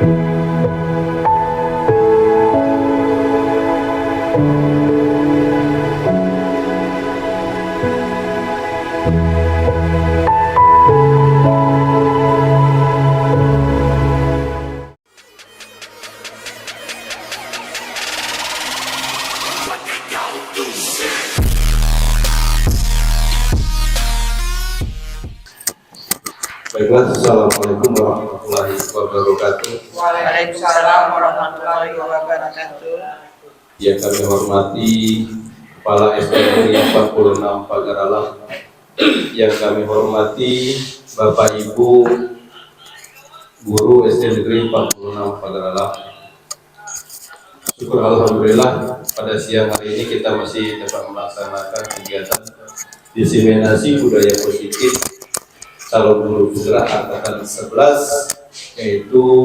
Baiklah, Assalamualaikum warahmatullahi wabarakatuh. Waalaikumsalam warahmatullahi wabarakatuh. Yang kami hormati Kepala SD Negeri 46 Pagaralam, yang kami hormati Bapak Ibu Guru SD Negeri 46 Pagaralam. Syukur alhamdulillah pada siang hari ini kita masih dapat melaksanakan kegiatan diseminasi budaya positif calon guru penggerak angkatan 11, yaitu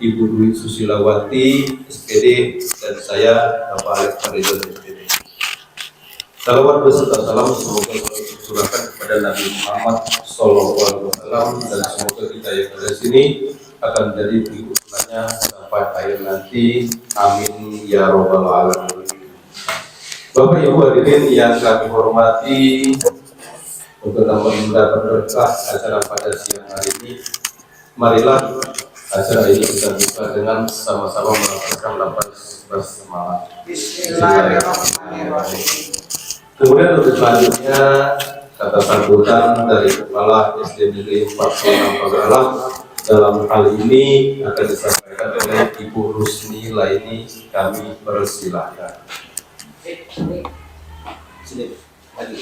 Ibu Dwi Susilawati SPD dan saya Bapak Alex Faridon SPD. Salawat beserta salam semoga tercurahkan kepada Nabi Muhammad SAW, dan semoga kita yang ada di sini akan menjadi pengikutnya sampai akhir nanti. Amin ya robbal alamin. Bapak Ibu hadirin yang kami hormati, untuk mendapat berkah acara pada siang hari ini, marilah acara ini kita buka dengan sama-sama melakukan lafaz basmalah. Bismillahirrahmanirrahim. Kemudian untuk selanjutnya kata sambutan dari Kepala SD Negeri 46 Pagaralam dalam hal ini akan disampaikan oleh Ibu Rusni Laini. Kami persilahkan. Sini, maju.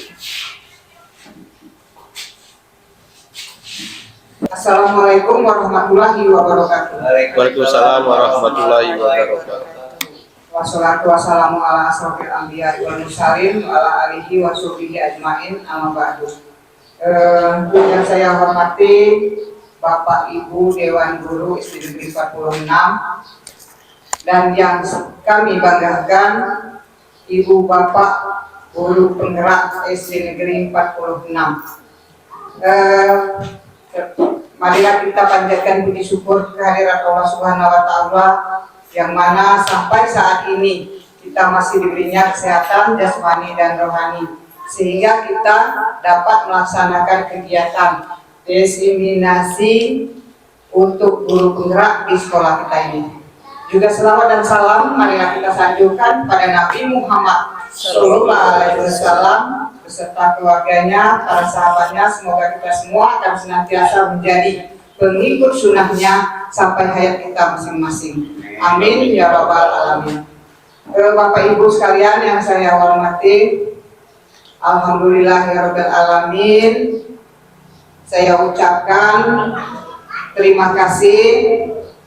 Assalamualaikum warahmatullahi wabarakatuh. Waalaikumsalam warahmatullahi wabarakatuh. Wassalatu wassalamu ala asrofil anbiya wal mursalin wa ala alihi wa sahbihi ajmain, amma ba'du. Yang saya hormati Bapak Ibu Dewan Guru SD Negeri 46, dan yang kami banggakan Ibu Bapak Guru Penggerak SD Negeri 46. Marilah kita panjatkan puji syukur kehadirat Allah Subhanahu wa Ta'ala, yang mana sampai saat ini kita masih diberinya kesehatan jasmani dan rohani, sehingga kita dapat melaksanakan kegiatan diseminasi untuk guru penggerak di sekolah kita ini. Juga selawat dan salam marilah kita sanjurkan pada Nabi Muhammad Sallallahu Alaihi Wasallam beserta keluarganya, para sahabatnya. Semoga kita semua akan senantiasa menjadi pengikut sunnahnya sampai hayat kita masing-masing. Amin ya rabbal alamin. Bapak Ibu sekalian yang saya hormati, alhamdulillah ya rabbil alamin, saya ucapkan terima kasih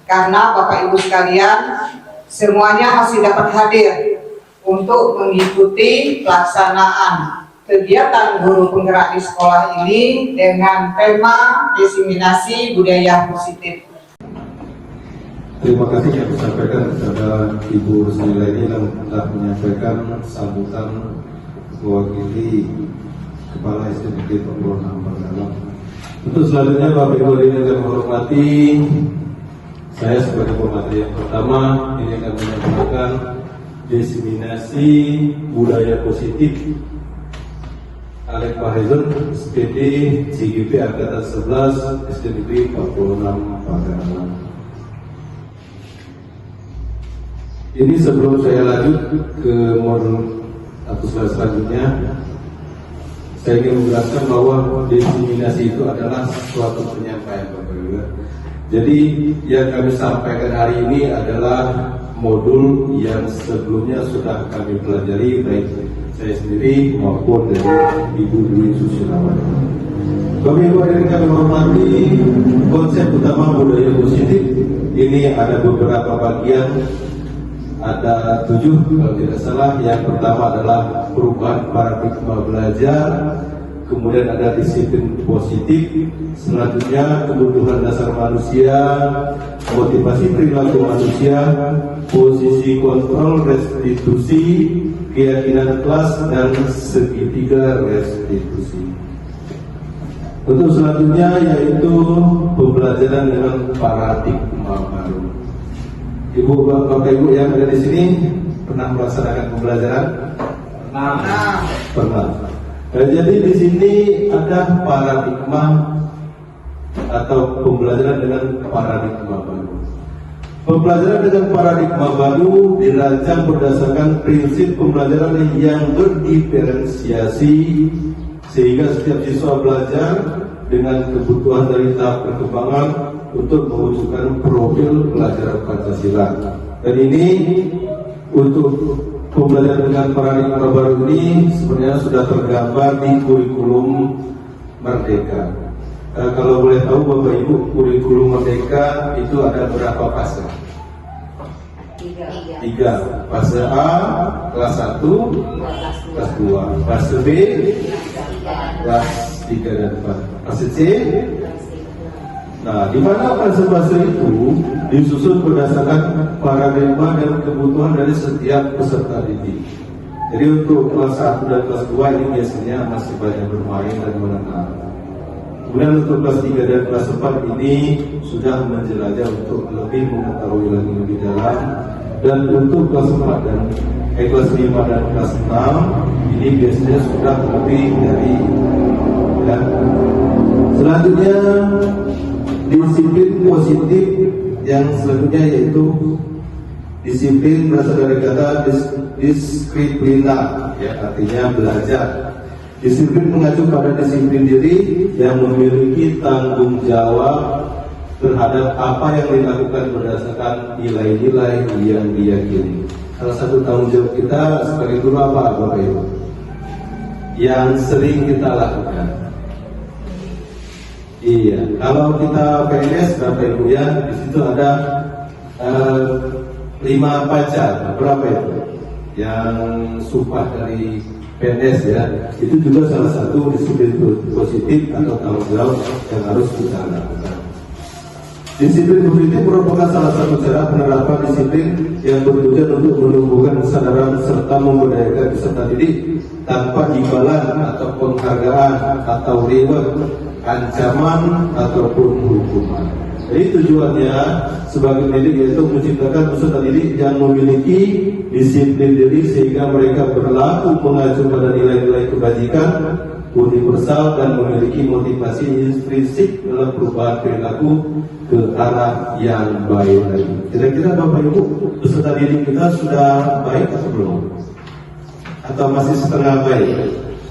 karena Bapak Ibu sekalian semuanya masih dapat hadir untuk mengikuti pelaksanaan kegiatan guru penggerak di sekolah ini dengan tema diseminasi budaya positif. Terima kasih yang disampaikan kepada Ibu Rusni Laini yang telah menyampaikan sambutan mewakili Kepala SD Negeri 46 Pagaralam. Untuk selanjutnya Bapak Ibu yang kami hormati, saya sebagai pemateri yang pertama ini akan menyampaikan diseminasi budaya positif Alex Faridon SPD CGP angkatan 11 SD Negeri 46 Pagaralam. Ini sebelum saya lanjut ke modul atau slide selanjutnya, saya ingin menjelaskan bahwa diseminasi itu adalah suatu penyampaian Bapak Ibu. Jadi yang kami sampaikan hari ini adalah modul yang sebelumnya sudah kami pelajari, baik saya sendiri maupun dari Ibu Dwi Susilawati. Bapak Ibu yang kami hormati, konsep utama budaya positif ini ada beberapa bagian, ada 7 kalau tidak salah. Yang pertama adalah perubahan paradigma belajar, kemudian ada disiplin positif, selanjutnya kebutuhan dasar manusia, motivasi perilaku manusia, posisi kontrol restitusi, keyakinan kelas, dan segitiga restitusi. Untuk selanjutnya yaitu pembelajaran dengan paradigma baru. Ibu, bapak, ibu yang ada di sini pernah melaksanakan pembelajaran? Pernah. Jadi di sini ada paradigma atau pembelajaran dengan paradigma baru. Pembelajaran dengan paradigma baru dirancang berdasarkan prinsip pembelajaran yang berdiferensiasi, sehingga setiap siswa belajar dengan kebutuhan dari tahap perkembangan untuk mewujudkan profil pelajaran Pancasila. Dan ini untuk pembelajaran dengan paradigma baru ini sebenarnya sudah tergambar di kurikulum Merdeka. Kalau boleh tahu Bapak Ibu, kurikulum Merdeka itu ada berapa fase? 3. Fase A, kelas 1, kelas 2. Fase B, kelas 3 dan 4. Fase C. Nah, di mana fase-fase itu disusun berdasarkan paradigma dan kebutuhan dari setiap peserta didik. Jadi untuk kelas 1 dan kelas 2 ini biasanya masih banyak bermain dan mengenal. Kemudian untuk kelas 3 dan kelas 4 ini sudah menjelajah untuk lebih mengetahui lagi lebih dalam. Dan untuk kelas 4 dan kelas 5 dan kelas 6 ini biasanya sudah lebih dari. Dan selanjutnya disiplin positif yang selanjutnya yaitu disiplin berasal dari kata disiplina, ya, artinya belajar. Disiplin mengacu pada disiplin diri yang memiliki tanggung jawab terhadap apa yang dilakukan berdasarkan nilai-nilai yang diyakini. Salah satu tanggung jawab kita sebagai guru apa, Bapak Ibu? Yang sering kita lakukan. Iya, kalau kita PNS, Bapak Ibu ya, di situ ada 5 pacar, berapa itu? Yang sumpah dari PNS ya, itu juga salah satu disiplin positif atau tanggung jawab yang harus kita lakukan. Disiplin positif merupakan salah satu cara penerapan disiplin yang bertujuan untuk menumbuhkan kesadaran serta memberdayakan peserta didik tanpa imbalan atau penghargaan atau reward, ancaman ataupun hukuman. Jadi tujuannya sebagai pendidik yaitu menciptakan peserta didik yang memiliki disiplin diri sehingga mereka berlaku mengacu pada nilai-nilai kebajikan universal dan memiliki motivasi intrinsik dalam perubahan perilaku ke arah yang baik lagi. Kira-kira Bapak Ibu peserta didik kita sudah baik atau belum? Atau masih setengah baik?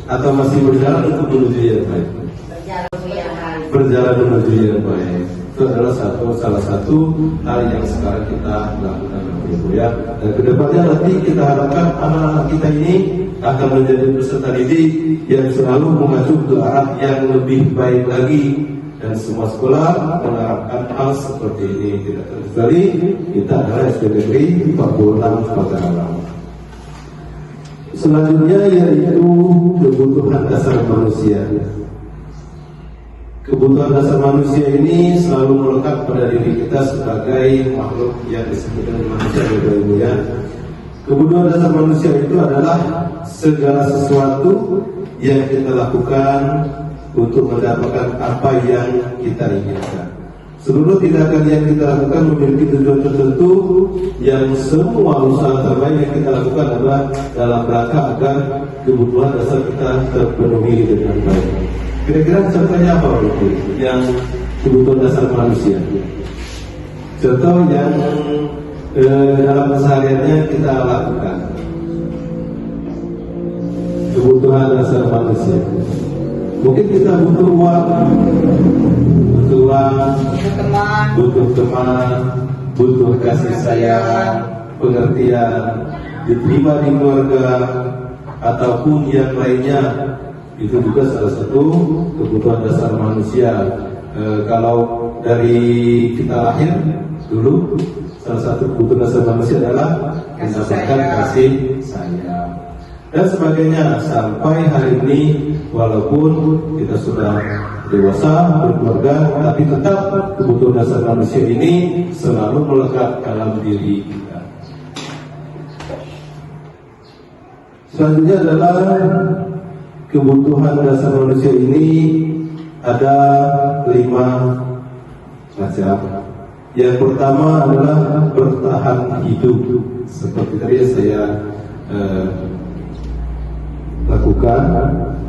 Atau masih berjalan untuk menuju yang baik? Berjalan menuju yang baik. Itu adalah salah satu hal yang sekarang kita lakukan, Bapak Ibu ya. Dan kedepannya nanti kita harapkan anak-anak kita ini akan menjadi peserta didik yang selalu mengacu ke arah yang lebih baik lagi, dan semua sekolah menerapkan hal seperti ini. Tidak terkecuali kita adalah SD Negeri 46 Pagaralam. Selanjutnya yaitu kebutuhan dasar manusia. Kebutuhan dasar manusia ini selalu melekat pada diri kita sebagai makhluk yang disebut dengan manusia, Bapak Ibu ya. Kebutuhan dasar manusia itu adalah segala sesuatu yang kita lakukan untuk mendapatkan apa yang kita inginkan. Seluruh tindakan yang kita lakukan memiliki tujuan tertentu yang semua usaha terbaik yang kita lakukan adalah dalam rangka agar kebutuhan dasar kita terpenuhi dengan baik. Kira-kira contohnya apa itu yang kebutuhan dasar manusia? Contoh yang dalam kesehariannya kita lakukan. Kebutuhan dasar manusia. Mungkin kita butuh uang, butuh teman, butuh kasih sayang, pengertian, diterima di keluarga, ataupun yang lainnya. Itu juga salah satu kebutuhan dasar manusia. Kalau dari kita lahir dulu, salah satu kebutuhan dasar manusia adalah mendapatkan kasih sayang dan sebagainya. Sampai hari ini, walaupun kita sudah dewasa, berkeluarga, tapi tetap kebutuhan dasar manusia ini selalu melekat dalam diri kita. Selanjutnya adalah kebutuhan dasar manusia ini ada 5 macam. Yang pertama adalah bertahan hidup, seperti tadi saya lakukan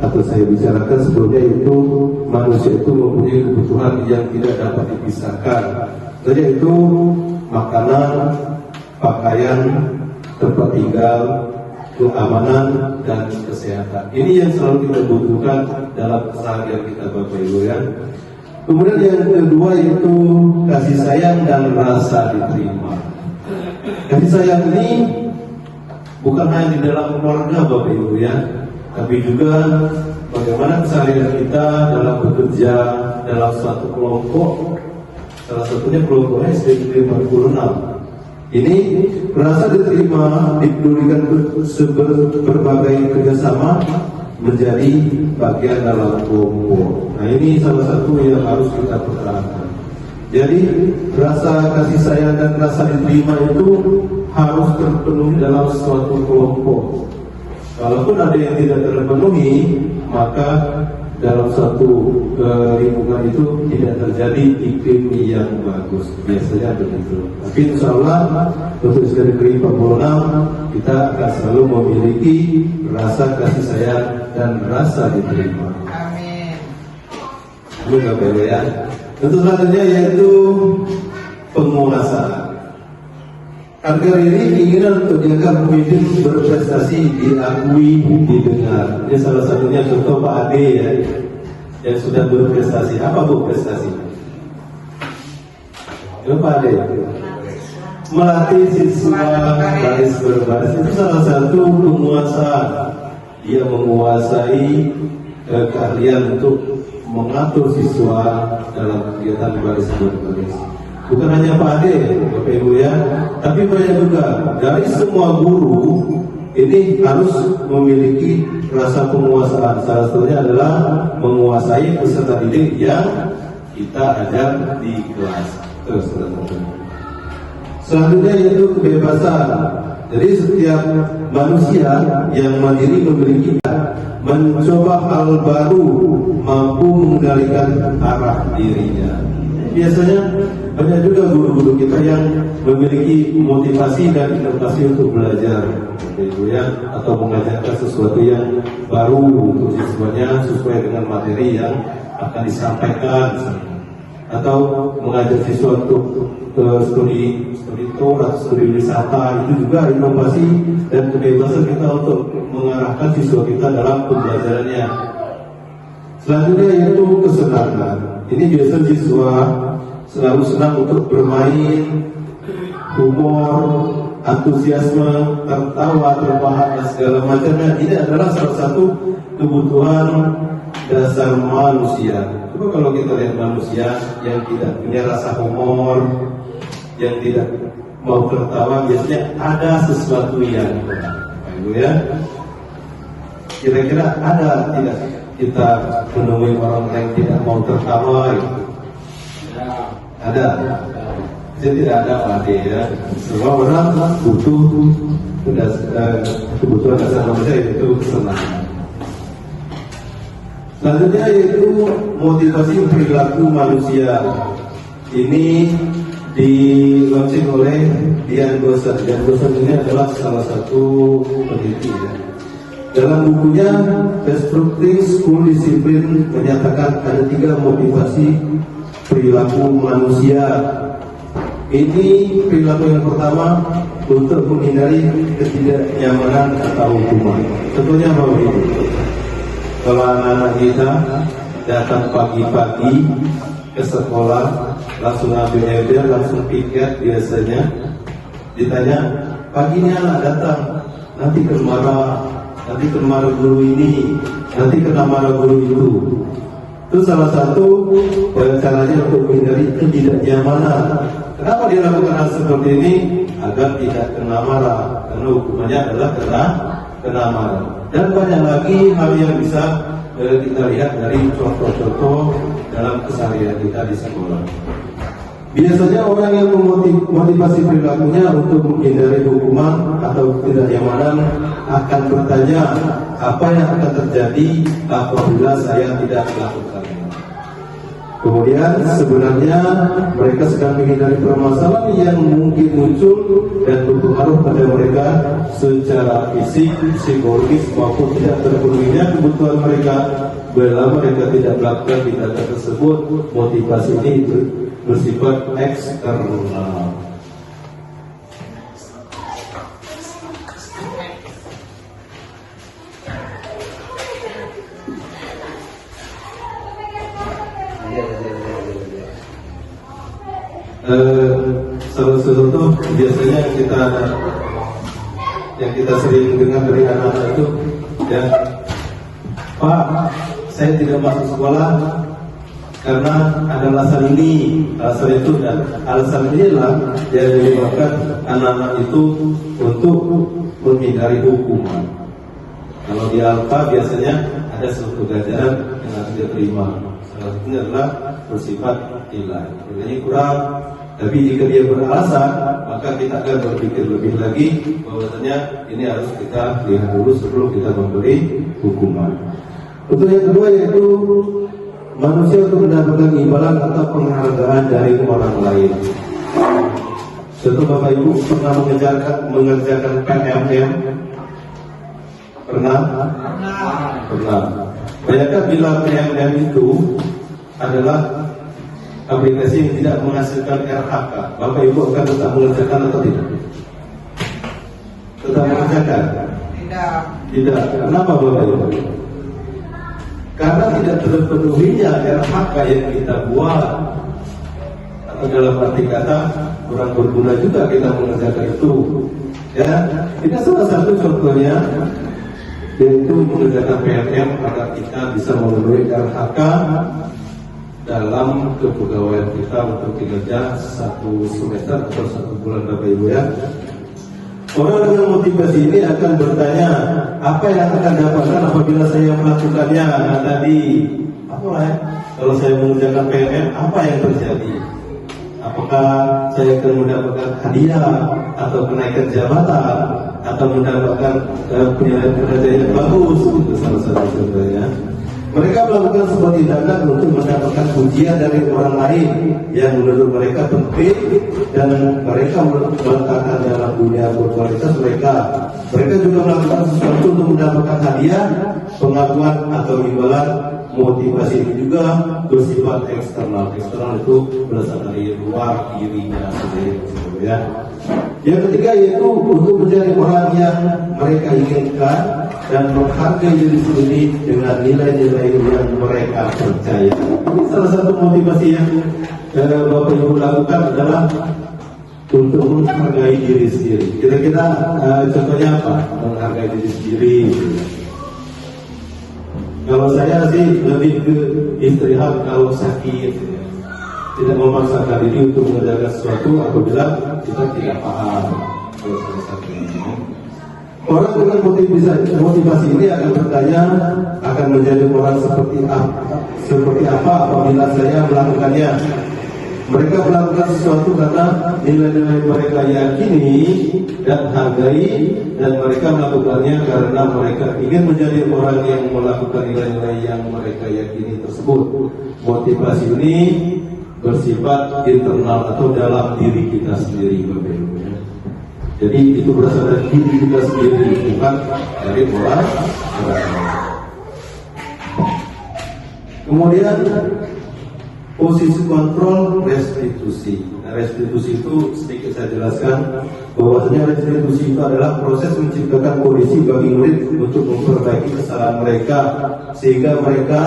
atau saya bicarakan sebelumnya, itu manusia itu mempunyai kebutuhan yang tidak dapat dipisahkan, yaitu makanan, pakaian, tempat tinggal, keamanan, dan kesehatan. Ini yang selalu kita butuhkan dalam keseharian kita, Bapak Ibu ya. Kemudian yang kedua yaitu kasih sayang dan rasa diterima. Kasih sayang ini bukan hanya di dalam keluarga, Bapak Ibu ya, tapi juga bagaimana keseharian kita dalam bekerja dalam suatu kelompok. Salah satunya kelompok SD 56. Ini rasa diterima dipedulikan berbagai kerjasama menjadi bagian dalam kelompok. Nah, ini salah satu yang harus kita pertahankan. Jadi rasa kasih sayang dan rasa diterima itu harus terpenuhi dalam suatu kelompok. Kalaupun ada yang tidak terpenuhi, maka dalam suatu lingkungan itu tidak terjadi iklim yang bagus. Biasanya begitu. Tapi insya Allah untuk SD Negeri 46 kita akan selalu memiliki rasa kasih sayang dan rasa diterima. Amin. Bapak ya. Tentu selanjutnya yaitu penguasaan. Agar ini keinginan untuk dianggap pemimpin berprestasi diakui, didengar. Ini salah satunya contoh Pak Ade ya, yang sudah berprestasi. Apa bu prestasi? Ya, Pak Ade melatih siswa baris berbaris, itu salah satu penguasaan. Dia menguasai keahlian untuk mengatur siswa dalam kegiatan baris berbaris. Bukan hanya Pak Ade, Bapak Ibu ya, tapi banyak juga dari semua guru ini harus memiliki rasa penguasaan. Salah satunya adalah menguasai peserta didik yang kita ajar di kelas. Terus selanjutnya yaitu kebebasan. Jadi setiap manusia yang mandiri memiliki mencoba hal baru, mampu mengendalikan arah dirinya. Biasanya banyak juga guru-guru kita yang memiliki motivasi dan inovasi untuk belajar, Ibu ya, atau mengajarkan sesuatu yang baru untuk siswanya sesuai dengan materi yang akan disampaikan, atau mengajar siswa untuk studi tour atau studi wisata. Itu juga inovasi dan kebebasan kita untuk mengarahkan siswa kita dalam pembelajarannya. Selanjutnya yaitu kesenangan. Ini biasa siswa selalu senang untuk bermain, humor, antusiasme, tertawa, terbahak dan segala macamnya. Ini adalah salah satu kebutuhan dasar manusia. Coba kalau kita lihat manusia yang tidak punya rasa humor, yang tidak mau tertawa, biasanya ada sesuatu yang kurang. Ibu ya, kira-kira ada tidak kita menemui orang yang tidak mau tertawa itu? Ada. Jadi tidak ada Pak Ade ya. Semua orang butuh kebutuhan dasar manusia yaitu kesenangan. Selanjutnya yaitu motivasi perilaku manusia. Ini dilaunching oleh Dian Gosen. Dian Gosen ini adalah salah satu peneliti ya. Dalam bukunya Destructive School Discipline menyatakan ada 3 motivasi perilaku manusia. Ini perilaku yang pertama untuk menghindari ketidaknyamanan atau hukuman. Contohnya begini, kalau anak-anak kita datang pagi-pagi ke sekolah, langsung ambil ember, langsung piket biasanya, ditanya, pagi ini anak datang, nanti kena marah guru ini, nanti kena marah guru itu. Itu salah satu caranya untuk menghindari ketidaknyamanan. Kenapa dia lakukan hal seperti ini? Agar tidak kena marah, karena hukumannya adalah kena marah. Dan banyak lagi hal yang bisa kita lihat dari contoh-contoh dalam keseharian kita di sekolah. Biasanya orang yang memotivasi perilakunya untuk menghindari hukuman atau ketidaknyamanan akan bertanya, apa yang akan terjadi apabila saya tidak melakukannya? Kemudian sebenarnya mereka sedang menghindari permasalahan yang mungkin muncul dan berpengaruh pada mereka secara fisik, psikologis maupun tidak terpenuhinya kebutuhan mereka. Bila mereka tidak melakukan tindakan tersebut, motivasi ini bersifat eksternal. Salah satu contoh biasanya yang kita sering dengar dari anak-anak itu, ya, Pak, saya tidak masuk sekolah karena ada alasan ini, alasan itu, dan alasan inilah yang menyebabkan anak-anak itu untuk menghindari hukuman. Kalau di Alfa biasanya ada suatu ganjaran yang harus dia terima. Salah satunya adalah bersifat nilai. Nilainya kurang, tapi jika dia beralasan, maka kita akan berpikir lebih lagi bahwasanya ini harus kita lihat dulu sebelum kita memberi hukuman. Untuk yang kedua yaitu manusia untuk mendapatkan imbalan atau penghargaan dari orang lain. Contoh Bapak Ibu pernah mengerjakan PMM? Pernah? Bayangkan bila PMM itu adalah aplikasi yang tidak menghasilkan RHK, Bapak Ibu akan tetap mengerjakan atau tidak? Tetap mengerjakan? Tidak. Kenapa Bapak Ibu? Karena tidak terpenuhinya RHK yang kita buat, atau dalam arti kata kurang berguna juga kita mengerjakan itu. Ya, ini salah satu contohnya, yaitu mengerjakan PMM agar kita bisa memenuhi RHK dalam kepegawaian kita untuk kinerja 1 semester atau 1 bulan Bapak Ibu ya. Orang dengan motivasi ini akan bertanya, apa yang akan dapatkan apabila saya melakukannya? Nah, tadi apalah ya? Kalau saya mengerjakan PMM, apa yang terjadi? Apakah saya akan mendapatkan hadiah atau kenaikan jabatan atau mendapatkan penilaian kerja yang bagus? Itu salah satu contohnya. Mereka melakukan sebuah tindakan untuk mendapatkan pujian dari orang lain yang menurut mereka penting dan mereka meletakkan dalam dunia berkualitas mereka. Mereka juga melakukan sesuatu untuk mendapatkan hadiah, pengakuan atau imbalan. Motivasi ini juga bersifat eksternal. Eksternal itu berasal dari luar dirinya sendiri, ya. Yang ketiga yaitu untuk menjadi orang yang mereka inginkan dan menghargai diri sendiri dengan nilai-nilai yang mereka percaya. Ini salah satu motivasi yang Bapak Ibu lakukan adalah untuk menghargai diri sendiri. Kira-kira contohnya apa? Menghargai diri sendiri. Kalau saya sih lebih ke istirahat kalau sakit, tidak memaksakan diri untuk mengerjakan sesuatu apabila kita tidak paham. Orang dengan motivasi ini akan bertanya, akan menjadi orang seperti apa apabila saya melakukannya. Mereka melakukan sesuatu karena nilai-nilai mereka yakini dan hargai, dan mereka melakukannya karena mereka ingin menjadi orang yang melakukan nilai-nilai yang mereka yakini tersebut. Motivasi ini bersifat internal atau dalam diri kita sendiri, Bapak Ibu. Jadi itu berasal dari diri kita sendiri, bukan dari orang lain. Kemudian posisi kontrol restitusi. Nah, restitusi itu sedikit saya jelaskan bahwasanya restitusi itu adalah proses menciptakan kondisi bagi murid untuk memperbaiki kesalahan mereka sehingga mereka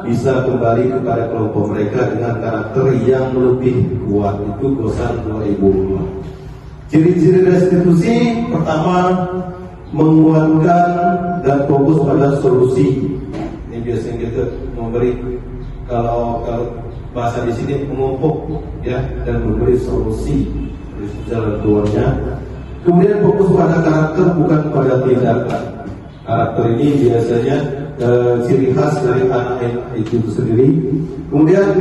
bisa kembali kepada kelompok mereka dengan karakter yang lebih kuat. Itu Gosan 2005. Ciri-ciri restitusi pertama, menguatkan dan fokus pada solusi. Ini biasanya kita memberi kalau bahasa di sini mengumpuk ya, dan memberi solusi jalan keluarnya. Kemudian fokus pada karakter bukan pada tindakan. Karakter ini biasanya ciri khas dari anak itu sendiri. Kemudian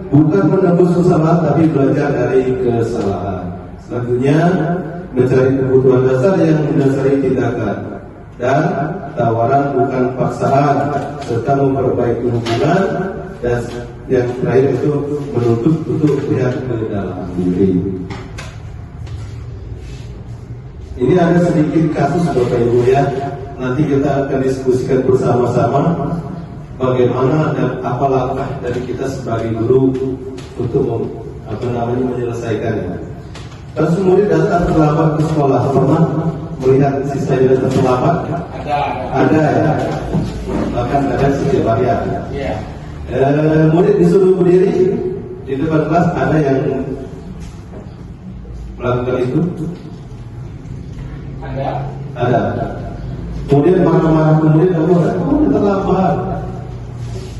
bukan menebus kesalahan tapi belajar dari kesalahan. Selanjutnya mencari kebutuhan dasar yang mendasari tindakan, dan tawaran bukan paksaan, serta memperbaiki hubungan dan yang terakhir itu menuntut untuk melihat ke dalam diri. Ini ada sedikit kasus Bapak Ibu ya. Nanti kita akan diskusikan bersama-sama bagaimana dan apa langkah dari kita sebagai guru untuk menyelesaikannya. Terus murid datang terlambat ke sekolah, pernah melihat siswa yang datang terlambat? Ada ya. Bahkan ada setiap hari ada. Murid disuruh berdiri di depan kelas, ada yang melakukan itu? Ada. Kemudian marah-marah, kemudian kamu terlambat.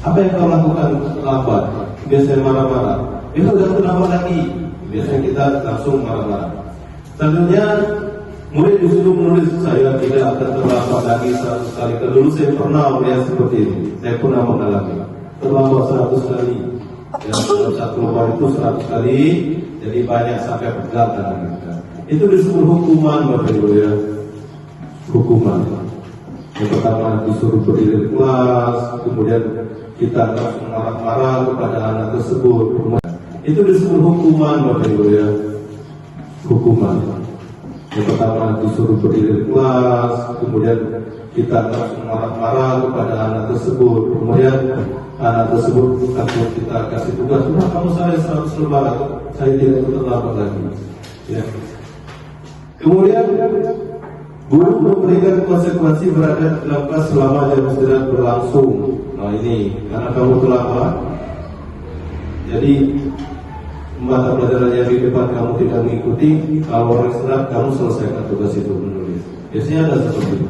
Apa yang kau lakukan terlambat? Biasanya marah-marah. Itu udah terlambat lagi. Biasanya kita langsung marah-marah. Selanjutnya murid disuruh menulis, saya tidak akan terlambat lagi 100 kali. Dulu saya pernah melihat seperti ini. Saya pernah mengalami terlambat 100 kali. Dan dalam satu lembar itu 100 kali, jadi banyak sampai berjalan. Itu disebut hukuman Bapak Ibu ya. Hukuman. Yang pertama disuruh berdiri di kelas, kemudian kita langsung marah-marah kepada anak tersebut. Itu disebut hukuman Bapak Ibu ya. Hukuman. Yang pertama disuruh berdiri di kelas, kemudian kita langsung marah-marah kepada anak tersebut. Kemudian anak tersebut takut kita kasih tugas, kamu saya 100 lembar, saya tidak terlambat lagi. Ya. Kemudian guru memberikan konsekuensi berada dalam kelas selama jam istirahat berlangsung. Nah ini karena kamu terlambat, jadi mata pelajaran yang di depan kamu tidak mengikuti, kalau orang istirahat kamu selesaikan tugas itu menulis. Biasanya ada seperti itu.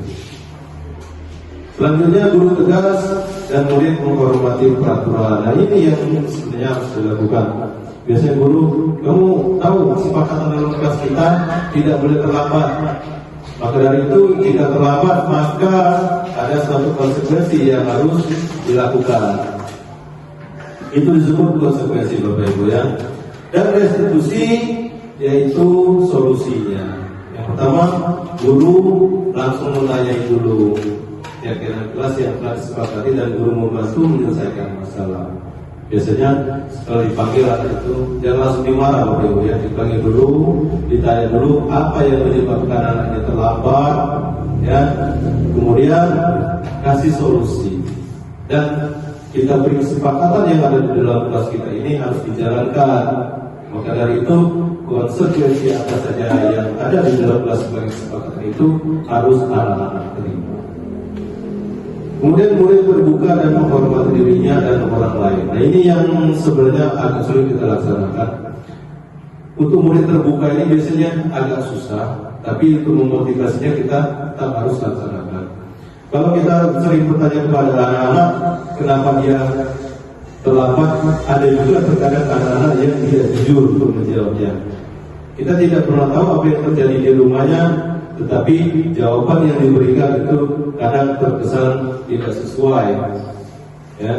Selanjutnya guru tegas dan murid menghormati peraturan. Nah ini yang sebenarnya harus dilakukan. Biasanya guru, kamu tahu kesepakatan dalam kelas kita tidak boleh terlambat. Maka dari itu jika terlambat maka ada suatu konsekuensi yang harus dilakukan. Itu disebut konsekuensi Bapak Ibu ya. Dan restitusi yaitu solusinya. Yang pertama guru langsung menanyai dulu keyakinan kelas yang telah disepakati dan guru membantu menyelesaikan masalah. Biasanya setelah dipanggil itu jangan langsung dimarah Bapak Ibu ya, dipanggil dulu, ditanya dulu apa yang menyebabkan anaknya terlambat ya, kemudian kasih solusi dan kita beri kesepakatan yang ada di dalam kelas kita ini harus dijalankan. Maka dari itu konsekuensi apa saja yang ada di dalam kelas sebagai kesepakatan itu harus anak-anak terima. Kemudian murid berbuka dan menghormati dirinya dan orang lain. Nah ini yang sebenarnya agak sulit kita laksanakan. Untuk murid terbuka ini biasanya agak susah, tapi untuk memotivasinya kita tetap harus laksanakan. Kalau kita sering bertanya kepada anak-anak kenapa dia terlambat, ada juga terkadang anak-anak yang tidak jujur untuk menjawabnya. Kita tidak pernah tahu apa yang terjadi di rumahnya, tetapi jawaban yang diberikan itu kadang terkesan tidak sesuai. Ya.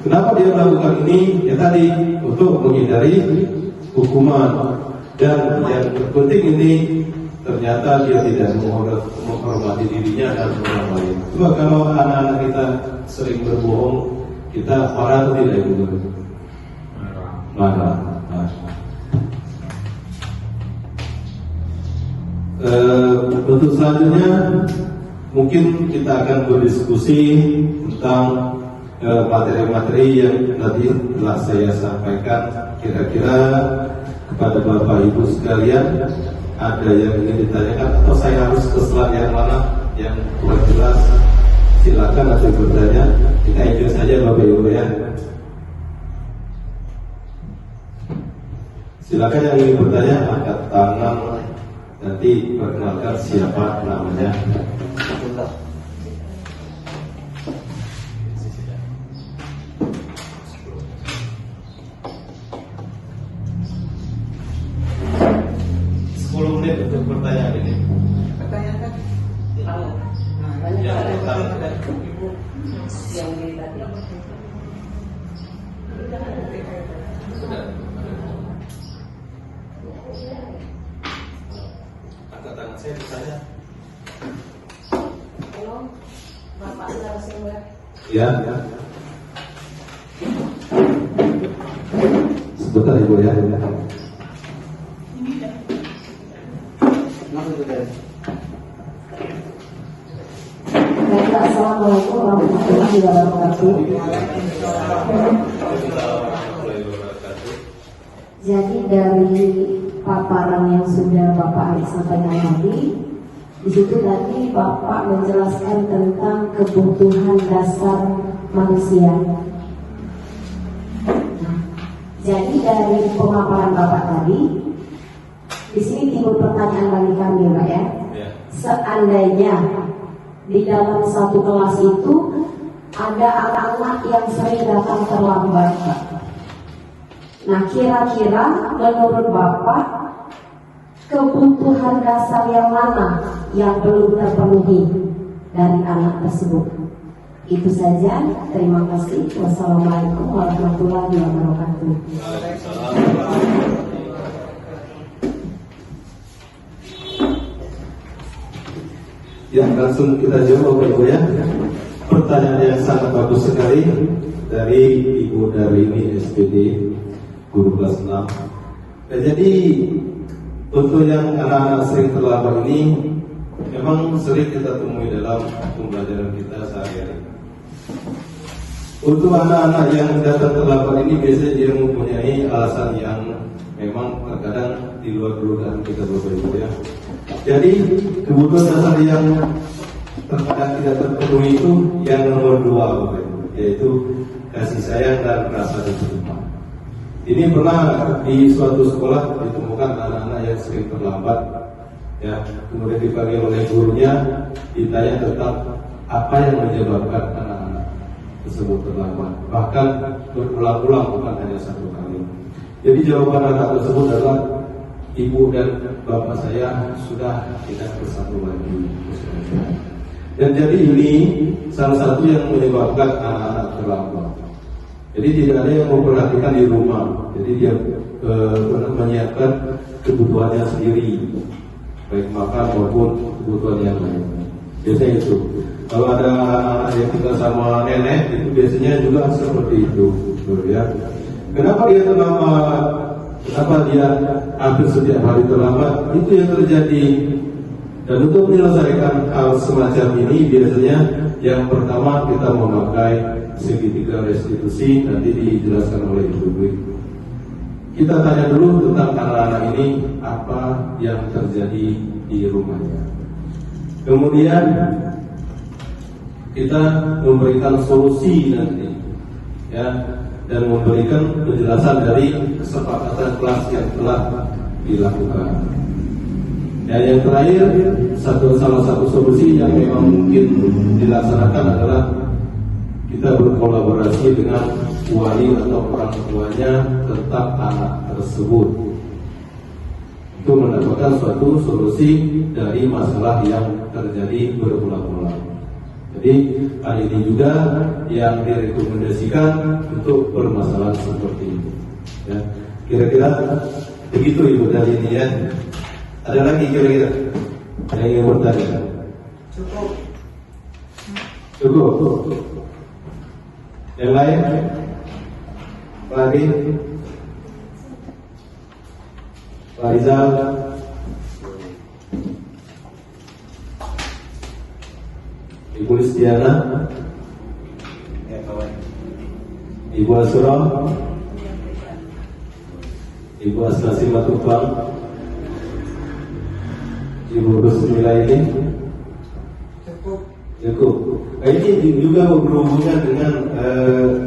Kenapa dia melakukan ini? Ya tadi untuk menghindari hukuman. Dan yang terpenting ini ternyata dia tidak menghormati dirinya dan orang lain. Coba kalau anak-anak kita sering berbohong, kita marah atau tidak itu? Marah. Untuk selanjutnya mungkin kita akan berdiskusi tentang materi-materi yang tadi telah saya sampaikan. Kira-kira kepada Bapak Ibu sekalian ada yang ingin ditanyakan atau saya harus ke slide yang mana yang kurang jelas? Silakan atau bertanya. Kita enjoy saja Bapak Ibu ya. Silakan yang ingin bertanya angkat tangan. Nanti perkenalkan siapa namanya. Menit untuk pertanyaan ini. Pertanyaan kan? Yang pertama yang ini tadi. sudah. Angkat tangan saya bertanya. Halo, Bapak narasumber. Ya. sebentar Ibu ya. Baik, Assalamualaikum warahmatullahi wabarakatuh. Jadi dari paparan yang sudah Bapak Ali sampaikan tadi, di situ tadi Bapak menjelaskan tentang kebutuhan dasar manusia. Nah, jadi dari pemaparan Bapak tadi, di sini timbul pertanyaan bagi kami, Pak ya. Seandainya di dalam satu kelas itu ada anak-anak yang sering datang terlambat, Pak. Nah, kira-kira menurut Bapak kebutuhan dasar yang mana yang belum terpenuhi dari anak tersebut? Itu saja. Terima kasih. Wassalamualaikum warahmatullahi wabarakatuh. Ya, langsung kita jawab Ibu ya. Pertanyaan yang sangat bagus sekali dari Ibu Darini SPD, guru kelas 6. Ya, jadi untuk yang anak-anak sering terlambat ini memang sering kita temui dalam pembelajaran kita sehari-hari. Untuk anak-anak yang datang terlambat ini biasanya dia mempunyai alasan yang memang terkadang di luar dugaan kita Bapak Ibu ya. Jadi kebutuhan dasar yang terkadang tidak terpenuhi itu yang nomor 2 Bapak Ibu, yaitu kasih sayang dan rasa diterima. Ini pernah di suatu sekolah ditemukan anak-anak yang sering terlambat, ya, kemudian dipanggil oleh gurunya, ditanya tentang apa yang menyebabkan anak-anak tersebut terlambat. Bahkan berulang-ulang, bukan hanya satu kali. Jadi jawaban anak tersebut adalah ibu dan bapak saya sudah tidak bersatu lagi. Dan jadi ini salah satu yang menyebabkan anak-anak terlambat. Jadi tidak ada yang memperhatikan di rumah. Jadi dia menyiapkan kebutuhannya sendiri, baik makan maupun kebutuhan yang lain. Biasanya itu. Kalau ada anak yang tinggal sama nenek, itu biasanya juga seperti itu, ya. Kenapa dia terlambat? Kenapa dia hampir setiap hari terlambat? Itu yang terjadi. Dan untuk menyelesaikan hal semacam ini, biasanya yang pertama kita memakai segitiga restitusi, nanti dijelaskan oleh Ibu. Kita tanya dulu tentang anak-anak ini apa yang terjadi di rumahnya. Kemudian kita memberikan solusi nanti, ya, dan memberikan penjelasan dari kesepakatan kelas yang telah dilakukan. Dan yang terakhir, salah satu solusi yang memang mungkin dilaksanakan adalah kita berkolaborasi dengan wali atau orang tuanya tentang anak tersebut untuk mendapatkan suatu solusi dari masalah yang terjadi berulang-ulang. Jadi hal ini juga yang direkomendasikan untuk permasalahan seperti itu. Ya, kira-kira begitu Ibu dari ini ya. Ada lagi kira-kira yang ingin bertanya? Cukup. Yang lain? Lagi? Pak Rizal? Ibu Listiana? Ibu Asura? Ibu Asnasi Matupang? Ibu Rusmila ini? Cukup. Ini juga berhubungan dengan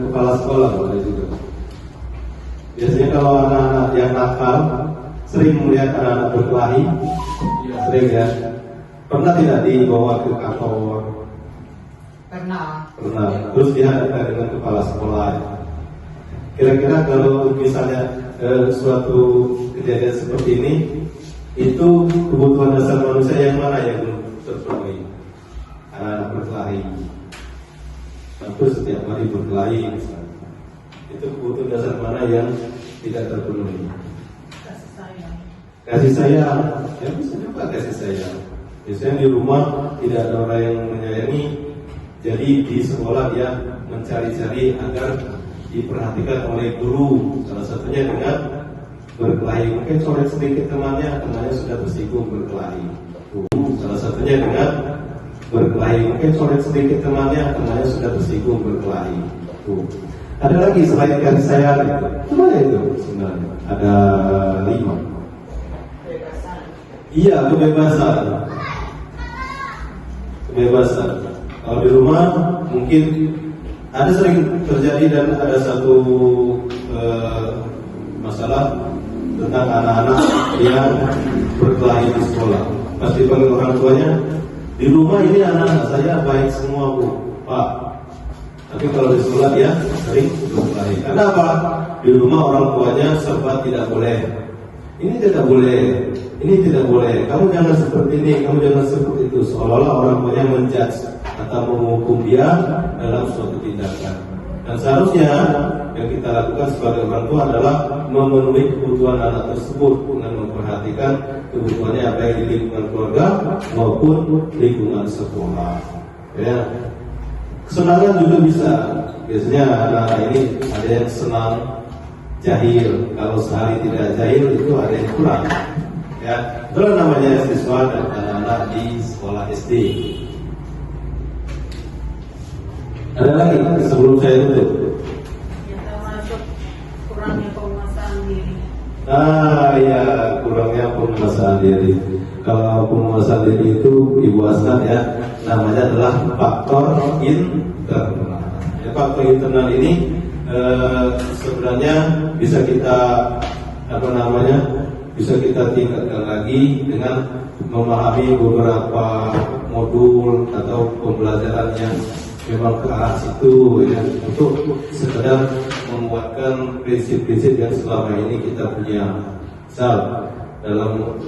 kepala sekolah juga. Biasanya kalau anak-anak yang nakal sering melihat anak-anak berkelahi, sering ya. Pernah tidak dibawa ke kantor? Pernah. Terus dihadapkan dengan kepala sekolah. Kira-kira kalau misalnya suatu kejadian seperti ini, itu kebutuhan dasar manusia yang mana yang belum terpenuhi? Anak-anak berkelahi, hampir setiap hari berkelahi misalnya. Itu kebutuhan dasar mana yang tidak terpenuhi? Kasih sayang. Ya bisa juga kasih sayang. Biasanya di rumah tidak ada orang yang menyayangi, jadi di sekolah dia mencari-cari agar diperhatikan oleh guru. Salah satunya dengan berkelahi. Mungkin coret sedikit temannya sudah tersinggung berkelahi. Salah satunya dengan berkelahi. Mungkin coret sedikit temannya sudah tersinggung berkelahi. Ada lagi selain kasih sayang itu. Gimana itu sebenarnya? Ada 5. Iya, kebebasan. Kebebasan. Kalau di rumah mungkin ada sering terjadi dan ada satu masalah tentang anak-anak yang berkelahi di sekolah. Pasti panggil orang tuanya, di rumah ini anak-anak saya baik semua Bu, Pak. Tapi kalau di sekolah dia sering berkelahi. Karena apa? Di rumah orang tuanya serba tidak boleh. Ini tidak boleh, ini tidak boleh. Kamu jangan seperti ini, kamu jangan seperti itu. Seolah-olah orang tuanya menjudge atau menghukum dia dalam suatu tindakan. Dan seharusnya yang kita lakukan sebagai orang tua adalah memenuhi kebutuhan anak tersebut dengan memperhatikan kebutuhannya baik di lingkungan keluarga maupun lingkungan sekolah. Ya. Kesenangan juga bisa. Biasanya anak ini ada yang senang jahil. Kalau sehari tidak jahil itu ada yang kurang. Ya, itulah namanya siswa dan anak-anak di sekolah SD. Ada lagi sebelum saya tutup. Yang termasuk kurangnya penguasaan diri. Ya, kurangnya penguasaan diri. Kalau penguasaan diri itu Ibu Asnan ya, namanya adalah faktor internal. Ya, faktor internal ini sebenarnya bisa kita bisa kita tingkatkan lagi dengan memahami beberapa modul atau pembelajaran yang memang ke arah situ ya, untuk sekedar menguatkan prinsip-prinsip yang selama ini kita punya. Misal dalam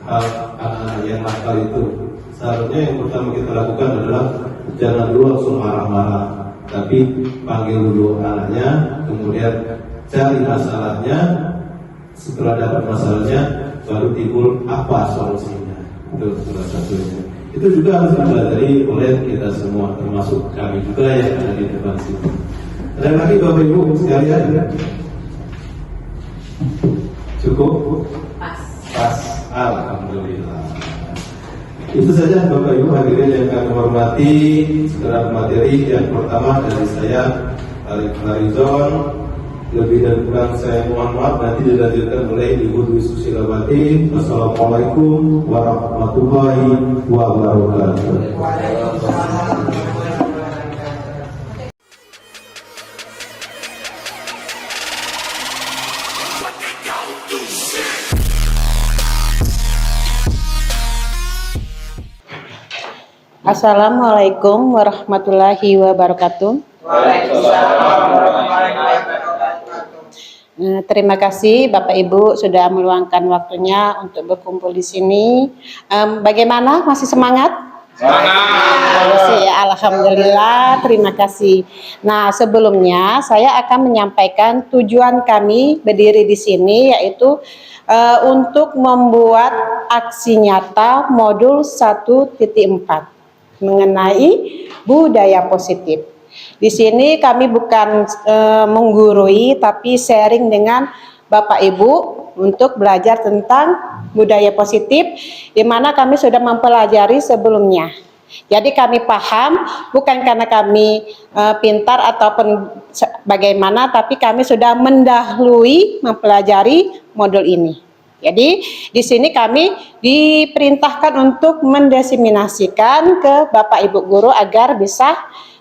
hal anak-anak yang nakal itu, seharusnya yang pertama kita lakukan adalah jangan dulu langsung marah-marah, tapi panggil dulu anaknya, kemudian cari masalahnya. Setelah dapat masalahnya, baru timbul apa solusinya. Itu salah satunya. Itu juga harus dipelajari oleh kita semua, termasuk kami juga yang ada di depan sini. Ada lagi Bapak Ibu sekalian? Cukup? Pas. Alhamdulillah. Itu saja Bapak Ibu hadirin yang kami hormati. Sekedar materi yang pertama dari saya, Arif Farizon. Lebih dan kurang saya mohon maaf, nanti dilanjutkan oleh Ibu Dwi Susilawati. Wassalamualaikum warahmatullahi wabarakatuh. Assalamualaikum warahmatullahi wabarakatuh. Waalaikumsalam warahmatullahi wabarakatuh. Terima kasih Bapak Ibu sudah meluangkan waktunya untuk berkumpul di sini. Bagaimana? Masih semangat? Semangat. Ya, alhamdulillah, terima kasih. Nah, sebelumnya saya akan menyampaikan tujuan kami berdiri di sini, yaitu untuk membuat aksi nyata modul 1.4 mengenai budaya positif. Di sini kami bukan menggurui, tapi sharing dengan Bapak Ibu untuk belajar tentang budaya positif, di mana kami sudah mempelajari sebelumnya. Jadi kami paham, bukan karena kami pintar ataupun bagaimana, tapi kami sudah mendahului mempelajari modul ini. Jadi di sini kami diperintahkan untuk mendiseminasikan ke Bapak Ibu guru agar bisa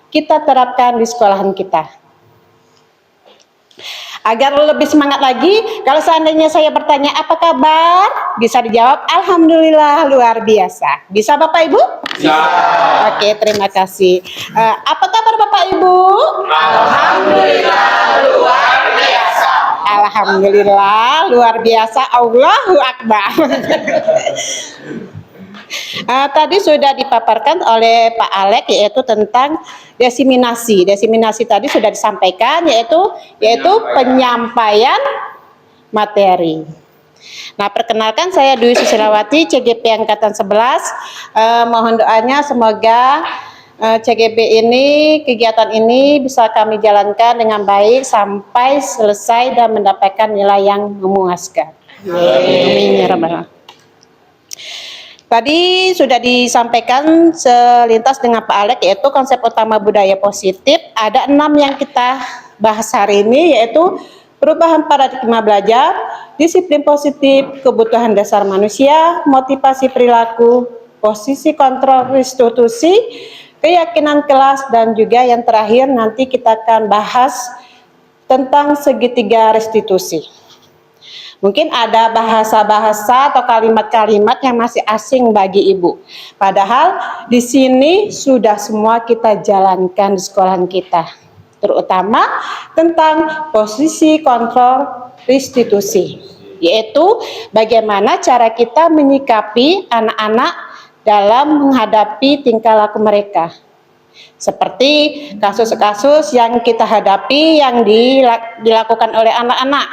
kita terapkan di sekolahan kita. Agar lebih semangat lagi, kalau seandainya saya bertanya apa kabar, bisa dijawab alhamdulillah luar biasa. Bisa Bapak Ibu? Bisa. Oke, terima kasih. Apa kabar Bapak Ibu? Alhamdulillah luar biasa. Alhamdulillah luar biasa. Allahu Akbar. Tadi sudah dipaparkan oleh Pak Alek, yaitu tentang diseminasi. Diseminasi tadi sudah disampaikan, yaitu penyampaian materi. Nah, perkenalkan saya Dwi Susilawati, CGP Angkatan 11. Mohon doanya semoga CGB ini, kegiatan ini bisa kami jalankan dengan baik sampai selesai dan mendapatkan nilai yang memuaskan. Amin ya rabbal alamin. Tadi sudah disampaikan selintas dengan Pak Alek, yaitu konsep utama budaya positif. Ada 6 yang kita bahas hari ini, yaitu perubahan paradigma belajar, disiplin positif, kebutuhan dasar manusia, motivasi perilaku, posisi kontrol restitusi, keyakinan kelas, dan juga yang terakhir nanti kita akan bahas tentang segitiga restitusi. Mungkin ada bahasa-bahasa atau kalimat-kalimat yang masih asing bagi Ibu. Padahal di sini sudah semua kita jalankan di sekolahan kita. Terutama tentang posisi kontrol restitusi. Yaitu bagaimana cara kita menyikapi anak-anak dalam menghadapi tingkah laku mereka. Seperti kasus-kasus yang kita hadapi yang dilakukan oleh anak-anak,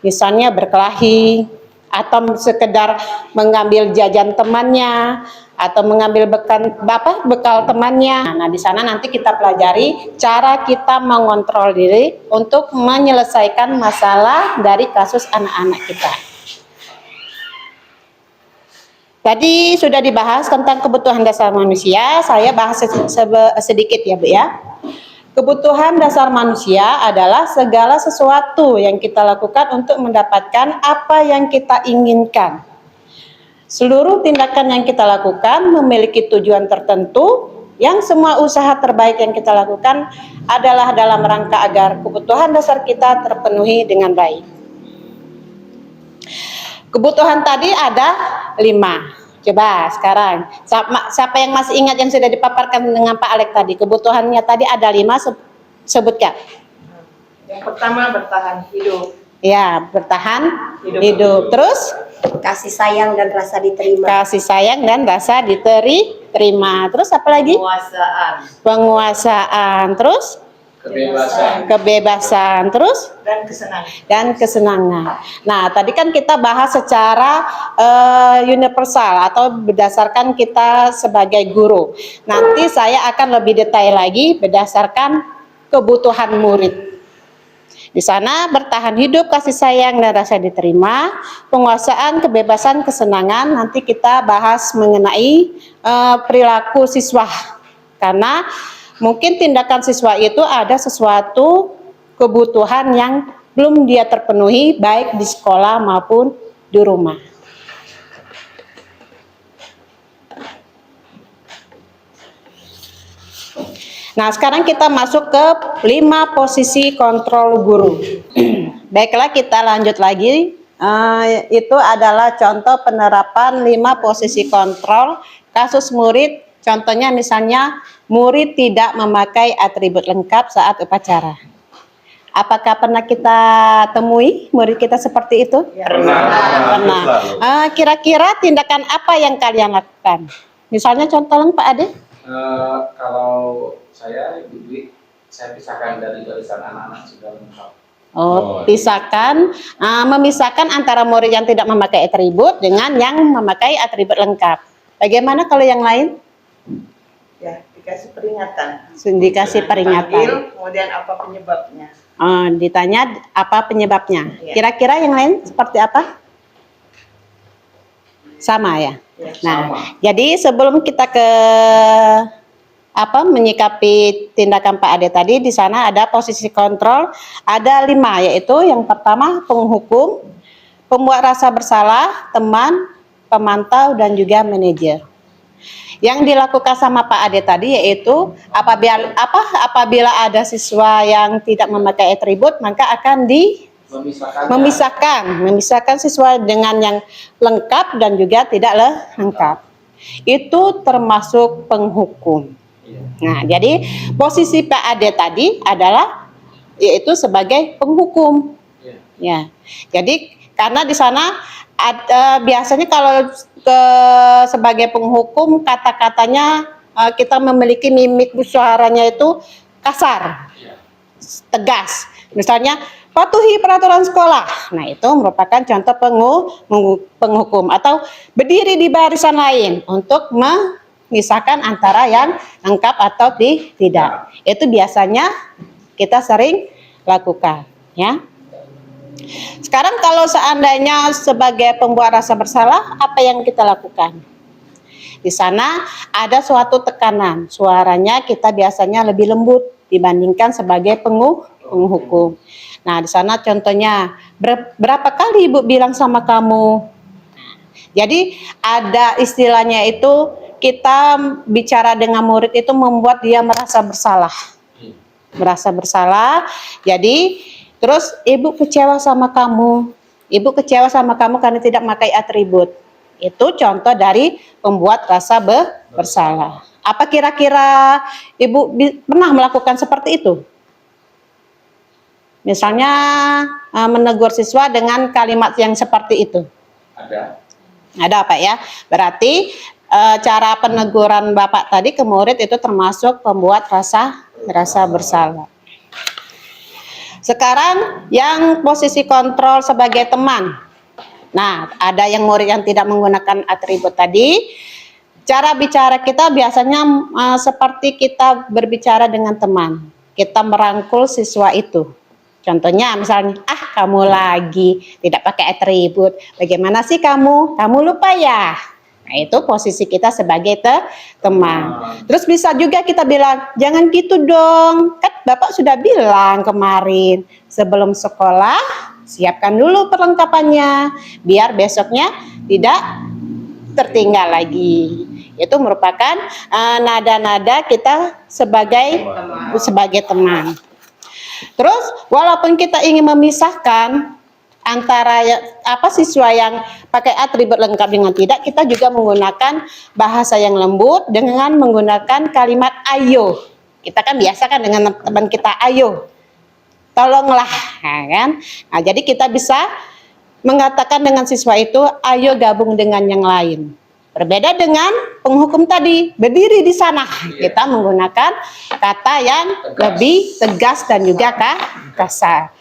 misalnya berkelahi atau sekedar mengambil jajan temannya atau mengambil bekal temannya. Nah, di sana nanti kita pelajari cara kita mengontrol diri untuk menyelesaikan masalah dari kasus anak-anak kita. Tadi sudah dibahas tentang kebutuhan dasar manusia, saya bahas sedikit ya Bu ya. Kebutuhan dasar manusia adalah segala sesuatu yang kita lakukan untuk mendapatkan apa yang kita inginkan. Seluruh tindakan yang kita lakukan memiliki tujuan tertentu, yang semua usaha terbaik yang kita lakukan adalah dalam rangka agar kebutuhan dasar kita terpenuhi dengan baik. Kebutuhan tadi ada 5. Coba sekarang, siapa yang masih ingat yang sudah dipaparkan dengan Pak Alek tadi? Kebutuhannya tadi ada 5, sebutkan. Yang pertama bertahan hidup. Ya, bertahan hidup. Terus? Kasih sayang dan rasa diterima. Kasih sayang dan rasa diterima. Terus apa lagi? Penguasaan. Penguasaan. Terus? Kebebasan. Terus? Dan kesenangan. Nah, tadi kan kita bahas secara universal atau berdasarkan kita sebagai guru. Nanti saya akan lebih detail lagi berdasarkan kebutuhan murid. Di sana bertahan hidup, kasih sayang dan rasa diterima, penguasaan, kebebasan, kesenangan. Nanti kita bahas mengenai perilaku siswa. Karena mungkin tindakan siswa itu ada sesuatu kebutuhan yang belum dia terpenuhi baik di sekolah maupun di rumah. Nah, sekarang kita masuk ke 5 posisi kontrol guru. Baiklah, kita lanjut lagi. Itu adalah contoh penerapan 5 posisi kontrol kasus murid. Contohnya misalnya murid tidak memakai atribut lengkap saat upacara. Apakah pernah kita temui murid kita seperti itu? Ya, pernah. Kira-kira tindakan apa yang kalian lakukan? Misalnya contoh Pak Ade? Kalau saya, Ibu Dwi, saya pisahkan dari barisan anak-anak sudah lengkap. Pisahkan, memisahkan antara murid yang tidak memakai atribut dengan yang memakai atribut lengkap. Bagaimana kalau yang lain? Ya, dikasih peringatan. Dikasih peringatan. Kemudian apa penyebabnya? Ditanya apa penyebabnya. Ya. Kira-kira yang lain seperti apa? Sama ya. Ya, Nah, sama. jadi sebelum kita ke menyikapi tindakan Pak Ade tadi, di sana ada posisi kontrol, ada 5, yaitu yang pertama penghukum, pembuat rasa bersalah, teman, pemantau, dan juga manajer. Yang dilakukan sama Pak Ade tadi yaitu apabila ada siswa yang tidak memakai atribut, maka akan memisahkan siswa dengan yang lengkap dan juga tidak lengkap. Itu termasuk penghukum. Nah, jadi posisi Pak Ade tadi adalah yaitu sebagai penghukum. Ya. Jadi karena di sana biasanya kalau sebagai penghukum kata-katanya kita memiliki mimik suaranya itu kasar, tegas. Misalnya patuhi peraturan sekolah. Nah, itu merupakan contoh penghukum. Atau berdiri di barisan lain untuk memisahkan antara yang lengkap atau tidak. Itu biasanya kita sering lakukan, ya. Sekarang kalau seandainya sebagai pembuat rasa bersalah, apa yang kita lakukan? Di sana ada suatu tekanan, suaranya kita biasanya lebih lembut dibandingkan sebagai penghukum. Nah, di sana contohnya, berapa kali Ibu bilang sama kamu? Jadi ada istilahnya itu, kita bicara dengan murid itu membuat dia merasa bersalah. Merasa bersalah, jadi terus ibu kecewa sama kamu. Ibu kecewa sama kamu karena tidak memakai atribut. Itu contoh dari pembuat rasa bersalah. Apa kira-kira ibu pernah melakukan seperti itu? Misalnya menegur siswa dengan kalimat yang seperti itu. Ada Pak ya. Berarti cara peneguran Bapak tadi ke murid itu termasuk pembuat rasa bersalah. Sekarang yang posisi kontrol sebagai teman. Nah, ada yang murid yang tidak menggunakan atribut tadi. Cara bicara kita biasanya seperti kita berbicara dengan teman. Kita merangkul siswa itu. Contohnya misalnya, kamu lagi tidak pakai atribut. Bagaimana sih kamu? Kamu lupa ya? Nah, itu posisi kita sebagai teman. Terus bisa juga kita bilang, jangan gitu dong. Kan Bapak sudah bilang kemarin, sebelum sekolah, siapkan dulu perlengkapannya. Biar besoknya tidak tertinggal lagi. Itu merupakan nada-nada kita sebagai teman. Terus walaupun kita ingin memisahkan antara siswa yang pakai atribut lengkap dengan tidak, kita juga menggunakan bahasa yang lembut dengan menggunakan kalimat ayo. Kita kan biasa kan dengan teman kita, ayo, tolonglah, kan? Nah, jadi kita bisa mengatakan dengan siswa itu, ayo gabung dengan yang lain. Berbeda dengan penghukum tadi, berdiri di sana. Kita menggunakan kata yang lebih tegas dan juga kasar.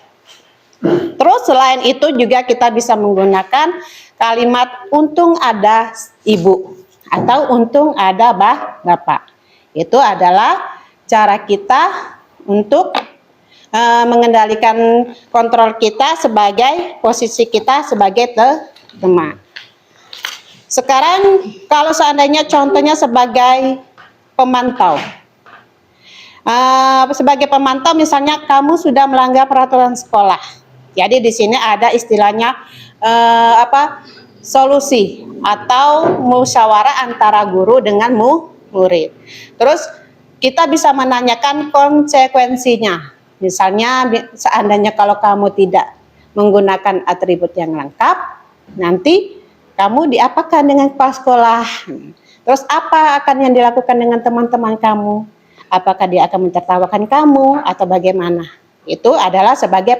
Terus selain itu juga kita bisa menggunakan kalimat untung ada ibu atau untung ada bapak. Itu adalah cara kita untuk mengendalikan kontrol kita sebagai posisi kita sebagai teman. Sekarang kalau seandainya contohnya sebagai pemantau. Sebagai pemantau misalnya kamu sudah melanggar peraturan sekolah. Jadi di sini ada istilahnya solusi atau musyawarah antara guru dengan murid. Terus kita bisa menanyakan konsekuensinya. Misalnya seandainya kalau kamu tidak menggunakan atribut yang lengkap, nanti kamu diapakan dengan kepala sekolah? Terus apa akan yang dilakukan dengan teman-teman kamu? Apakah dia akan mentertawakan kamu atau bagaimana? Itu adalah sebagai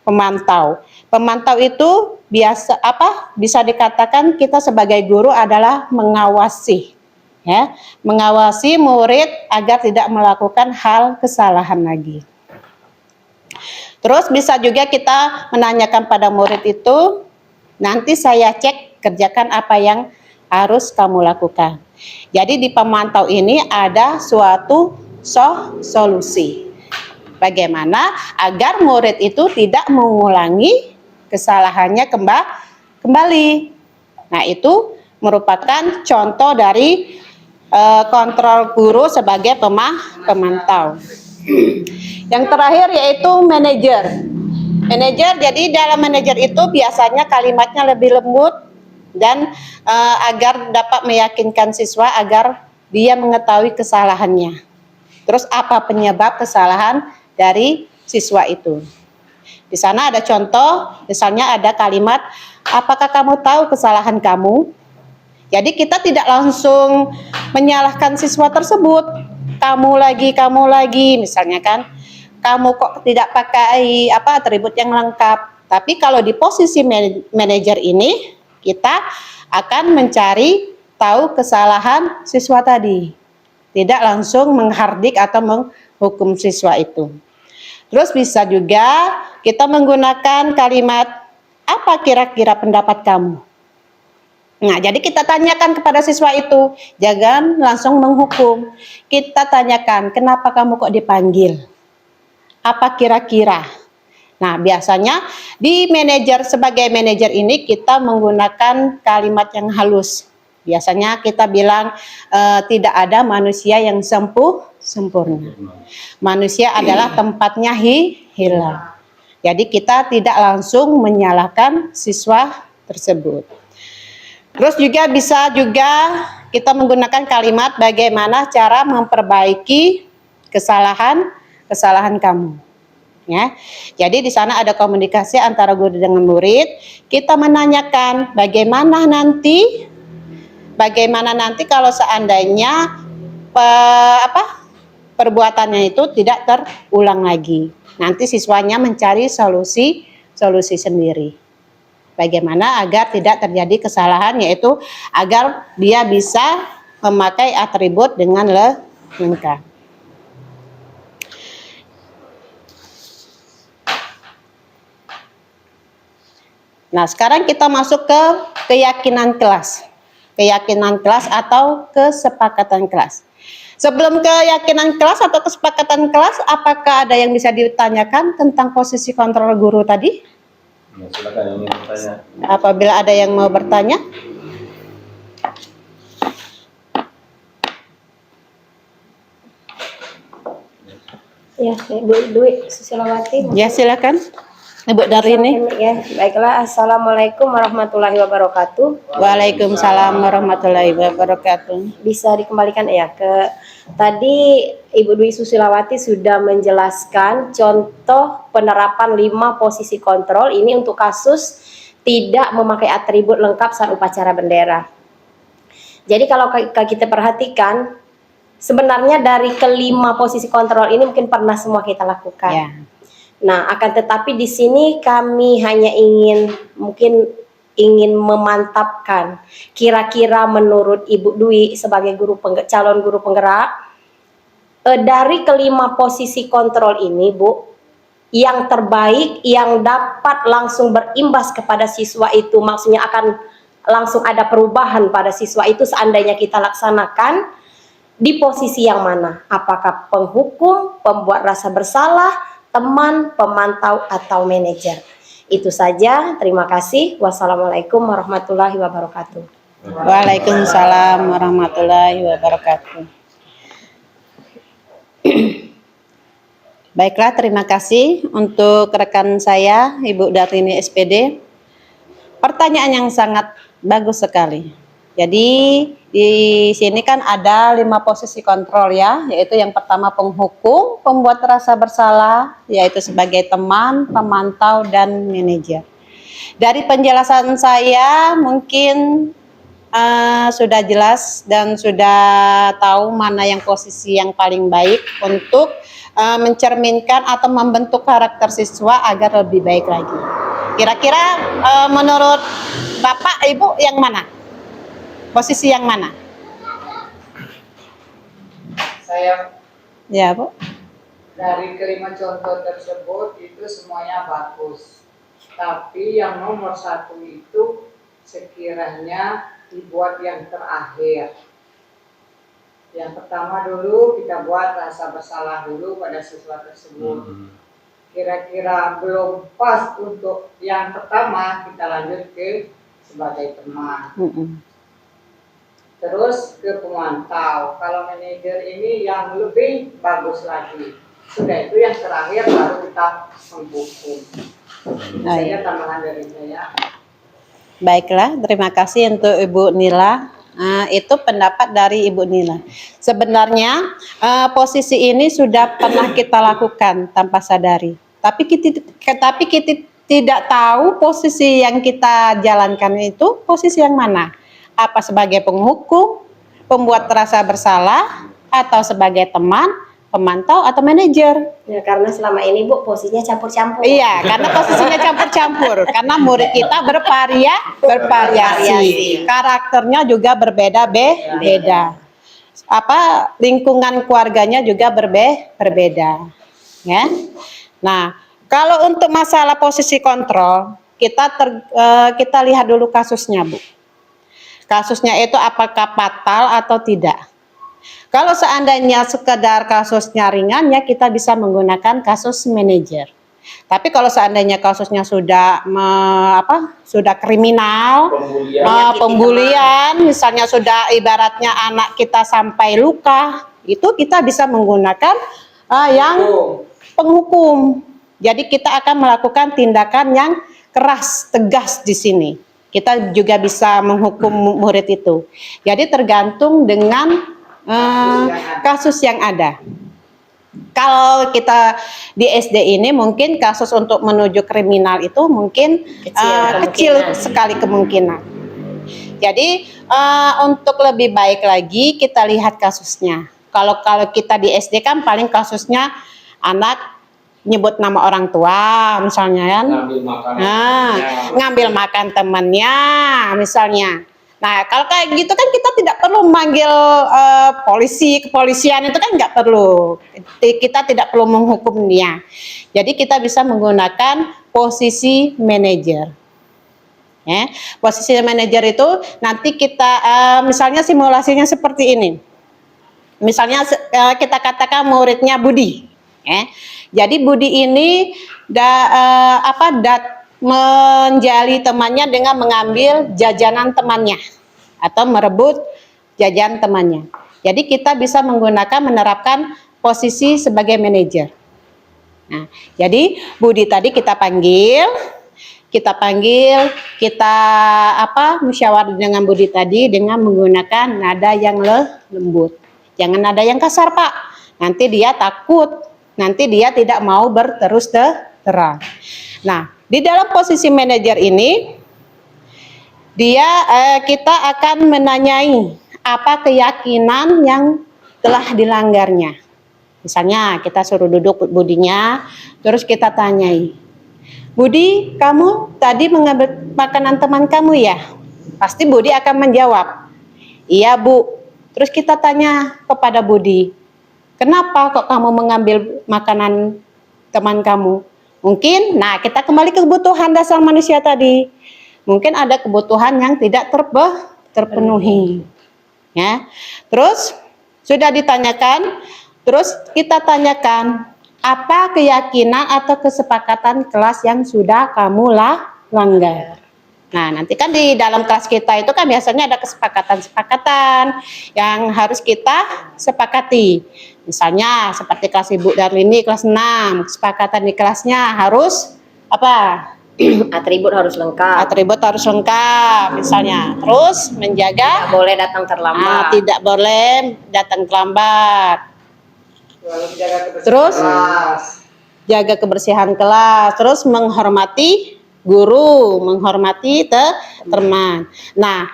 pemantau. Pemantau itu bisa dikatakan kita sebagai guru adalah mengawasi, ya, mengawasi murid agar tidak melakukan hal kesalahan lagi. Terus bisa juga kita menanyakan pada murid itu, nanti saya cek kerjakan apa yang harus kamu lakukan. Jadi di pemantau ini ada suatu solusi. Bagaimana agar murid itu tidak mengulangi kesalahannya kembali. Nah, itu merupakan contoh dari kontrol guru sebagai pemantau. Yang terakhir yaitu manajer. Jadi dalam manajer itu biasanya kalimatnya lebih lembut dan agar dapat meyakinkan siswa agar dia mengetahui kesalahannya. Terus apa penyebab kesalahan dari siswa itu? Di sana ada contoh, misalnya ada kalimat, apakah kamu tahu kesalahan kamu? Jadi kita tidak langsung menyalahkan siswa tersebut. Kamu lagi, misalnya kan. Kamu kok tidak pakai atribut yang lengkap. Tapi kalau di posisi manajer ini, kita akan mencari tahu kesalahan siswa tadi. Tidak langsung menghardik atau menghukum siswa itu. Terus bisa juga kita menggunakan kalimat, apa kira-kira pendapat kamu? Nah, jadi kita tanyakan kepada siswa itu, jangan langsung menghukum. Kita tanyakan, kenapa kamu kok dipanggil? Apa kira-kira? Nah, biasanya di sebagai manajer ini kita menggunakan kalimat yang halus. Biasanya kita bilang tidak ada manusia yang sempurna. Manusia adalah tempatnya hilang. Jadi kita tidak langsung menyalahkan siswa tersebut. Terus juga bisa kita menggunakan kalimat bagaimana cara memperbaiki kesalahan kamu. Ya. Jadi di sana ada komunikasi antara guru dengan murid. Kita menanyakan bagaimana nanti kalau seandainya perbuatannya itu tidak terulang lagi. Nanti siswanya mencari solusi sendiri. Bagaimana agar tidak terjadi kesalahan, yaitu agar dia bisa memakai atribut dengan lengkap. Nah, sekarang kita masuk ke keyakinan kelas. Keyakinan kelas atau kesepakatan kelas. Sebelum keyakinan kelas atau kesepakatan kelas, apakah ada yang bisa ditanyakan tentang posisi kontrol guru tadi? Ya, silakan yang ingin bertanya. Apabila ada yang mau bertanya? Ya, Ibu Dwi Susilawati. Ya, silakan. Ibu Darini. Ya, baiklah. Assalamualaikum warahmatullahi wabarakatuh. Waalaikumsalam warahmatullahi wabarakatuh. Bisa dikembalikan ya ke tadi Ibu Dwi Susilawati sudah menjelaskan contoh penerapan 5 posisi kontrol ini untuk kasus tidak memakai atribut lengkap saat upacara bendera. Jadi kalau kita perhatikan sebenarnya dari kelima posisi kontrol ini mungkin pernah semua kita lakukan. Ya. Nah, akan tetapi di sini kami hanya ingin memantapkan kira-kira menurut Ibu Dwi sebagai calon guru penggerak dari kelima posisi kontrol ini, Bu, yang terbaik yang dapat langsung berimbas kepada siswa itu, maksudnya akan langsung ada perubahan pada siswa itu seandainya kita laksanakan di posisi yang mana? Apakah penghukum, pembuat rasa bersalah, teman, pemantau, atau manajer? Itu saja, terima kasih. Wassalamualaikum warahmatullahi wabarakatuh. Waalaikumsalam warahmatullahi wabarakatuh. Baiklah, terima kasih untuk rekan saya, Ibu Darini SPD. Pertanyaan yang sangat bagus sekali. Jadi di sini kan ada 5 posisi kontrol ya, yaitu yang pertama penghukum, pembuat rasa bersalah, yaitu sebagai teman, pemantau, dan manajer. Dari penjelasan saya mungkin sudah jelas dan sudah tahu mana yang posisi yang paling baik untuk mencerminkan atau membentuk karakter siswa agar lebih baik lagi. Kira-kira menurut Bapak, Ibu yang mana? Posisi yang mana? Saya Ya, Bu. dari kelima contoh tersebut itu semuanya bagus. Tapi yang nomor 1 itu sekiranya dibuat yang terakhir. Yang pertama dulu kita buat rasa bersalah dulu pada siswa tersebut. Kira-kira belum pas untuk yang pertama, kita lanjut ke sebagai teman. Terus ke pemantau. Kalau manajer ini yang lebih bagus lagi. Sudah itu yang terakhir baru kita menghukum. Saya tambahan dari saya. Baiklah, terima kasih untuk Ibu Nila. Itu pendapat dari Ibu Nila. Sebenarnya posisi ini sudah pernah kita lakukan tanpa sadari. Tapi kita tidak tahu posisi yang kita jalankan itu posisi yang mana. Apa sebagai penghukum, pembuat rasa bersalah, atau sebagai teman, pemantau, atau manajer. Ya, karena selama ini Bu posisinya campur-campur. Iya, karena posisinya campur-campur. Karena murid kita bervariasi. Karakternya juga berbeda-beda. Lingkungan keluarganya juga berbeda. Ya. Nah, kalau untuk masalah posisi kontrol, kita lihat dulu kasusnya, Bu. kasusnya itu apakah fatal atau tidak. Kalau seandainya sekedar kasusnya ringan, ya kita bisa menggunakan kasus manajer. Tapi kalau seandainya kasusnya sudah sudah kriminal, pembulian, misalnya sudah ibaratnya anak kita sampai luka, itu kita bisa menggunakan yang penghukum. Jadi kita akan melakukan tindakan yang keras, tegas di sini. Kita juga bisa menghukum murid itu. Jadi tergantung dengan kasus yang ada. Kalau kita di SD ini mungkin kasus untuk menuju kriminal itu mungkin kecil sekali kemungkinan. Jadi untuk lebih baik lagi kita lihat kasusnya. Kalau kita di SD kan paling kasusnya anak nyebut nama orang tua misalnya kan, ngambil makan temannya misalnya. Nah kalau kayak gitu kan kita tidak perlu manggil kepolisian itu kan nggak perlu, kita tidak perlu menghukum dia. Jadi kita bisa menggunakan posisi manajer. Ya, posisi manajer itu nanti kita misalnya simulasinya seperti ini. Misalnya kita katakan muridnya Budi. Ya. Jadi Budi ini menjali temannya dengan mengambil jajanan temannya atau merebut jajan temannya. Jadi kita bisa menerapkan posisi sebagai manajer. Nah, jadi Budi tadi kita panggil, musyawarah dengan Budi tadi dengan menggunakan nada yang lembut. Jangan nada yang kasar, Pak. Nanti dia takut, nanti dia tidak mau berterus terang. Nah, di dalam posisi manajer ini, kita akan menanyai apa keyakinan yang telah dilanggarnya. Misalnya kita suruh duduk Budinya, terus kita tanyai, Budi, kamu tadi mengambil makanan teman kamu ya? Pasti Budi akan menjawab, iya Bu. Terus kita tanya kepada Budi, kenapa kok kamu mengambil makanan teman kamu? Mungkin, nah kita kembali ke kebutuhan dasar manusia tadi. Mungkin ada kebutuhan yang tidak terpenuhi. Ya. Terus sudah ditanyakan, terus kita tanyakan apa keyakinan atau kesepakatan kelas yang sudah kamu langgar. Nah nanti kan di dalam kelas kita itu kan biasanya ada kesepakatan-kesepakatan yang harus kita sepakati. Misalnya seperti kelas Ibu Darlini kelas 6, kesepakatan di kelasnya harus apa? Atribut harus lengkap. Atribut harus lengkap misalnya. Terus menjaga Tidak boleh datang terlambat. tidak boleh datang terlambat. Terus jaga kebersihan kelas. Terus menghormati guru, menghormati teman. Nah,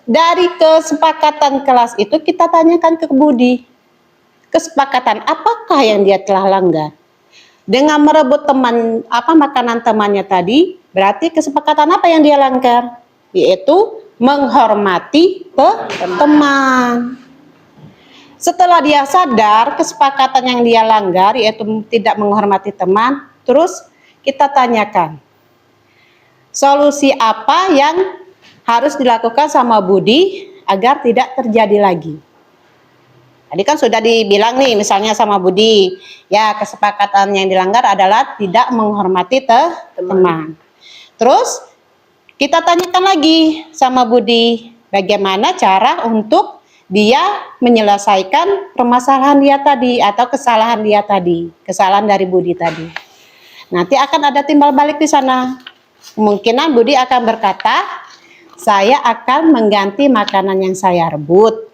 dari kesepakatan kelas itu kita tanyakan ke Budi. Kesepakatan apakah yang dia telah langgar? Dengan merebut makanan temannya tadi, berarti kesepakatan apa yang dia langgar? Yaitu menghormati teman. Setelah dia sadar kesepakatan yang dia langgar yaitu tidak menghormati teman, terus kita tanyakan solusi apa yang harus dilakukan sama Budi agar tidak terjadi lagi. Tadi kan sudah dibilang nih misalnya sama Budi, ya kesepakatan yang dilanggar adalah tidak menghormati teman. Terus kita tanyakan lagi sama Budi, bagaimana cara untuk dia menyelesaikan permasalahan dia tadi atau kesalahan dia tadi, kesalahan dari Budi tadi. Nanti akan ada timbal balik di sana. Kemungkinan Budi akan berkata, saya akan mengganti makanan yang saya rebut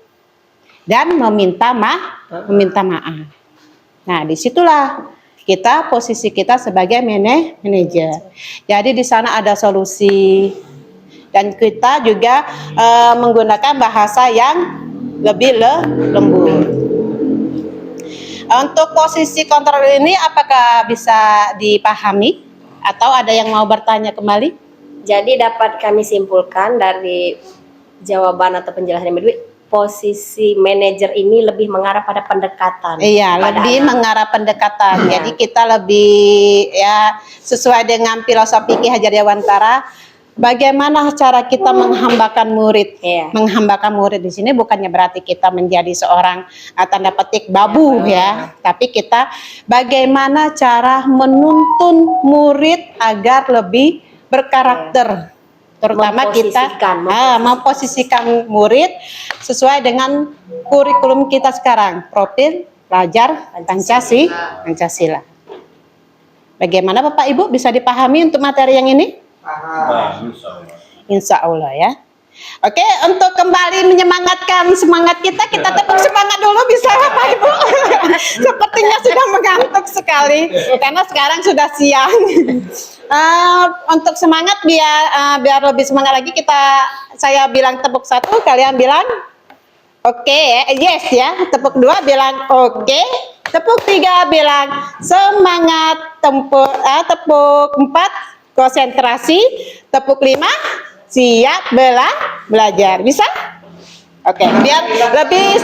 dan meminta maaf. Nah, disitulah posisi kita sebagai manajer. Jadi di sana ada solusi dan kita juga menggunakan bahasa yang lebih lembut. Untuk posisi kontrol ini apakah bisa dipahami atau ada yang mau bertanya kembali? Jadi dapat kami simpulkan dari jawaban atau penjelasan Ibu Dwi, posisi manajer ini lebih mengarah pada pendekatan. Iya, lebih mengarah pendekatan. Jadi kita lebih ya sesuai dengan filosofi Ki Hajar Dewantara, bagaimana cara kita menghambakan murid. Menghambakan murid di sini bukannya berarti kita menjadi seorang tanda petik babu ya, tapi kita bagaimana cara menuntun murid agar lebih berkarakter. Terutama kita memposisikan murid sesuai dengan kurikulum kita sekarang, profil pelajar Pancasila. Bagaimana Bapak Ibu, bisa dipahami untuk materi yang ini? Paham. Insya Allah ya. Oke, untuk kembali menyemangatkan semangat kita tepuk semangat dulu bisa Bapak Ibu. Sepertinya sudah mengantuk sekali karena sekarang sudah siang. Untuk semangat biar lebih semangat lagi saya bilang tepuk 1, kalian bilang oke, yes ya. Tepuk 2 bilang oke. Tepuk 3 bilang semangat. Tepuk 4 konsentrasi. Tepuk 5 siap belajar. Bisa? Oke, biar lebih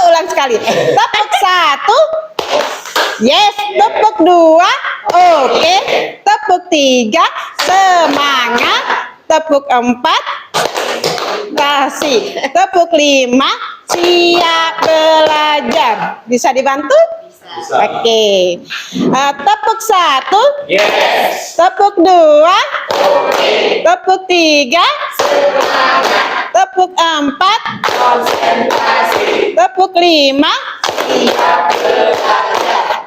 ulang sekali. Tepuk 1 yes, tepuk 2 oke, tepuk 3 semangat, tepuk 4 kasih, tepuk 5 siap belajar. Bisa dibantu? Bisa. Oke. Tepuk 1 Yes. tepuk 2 tepuk 3 tepuk 4 tepuk 5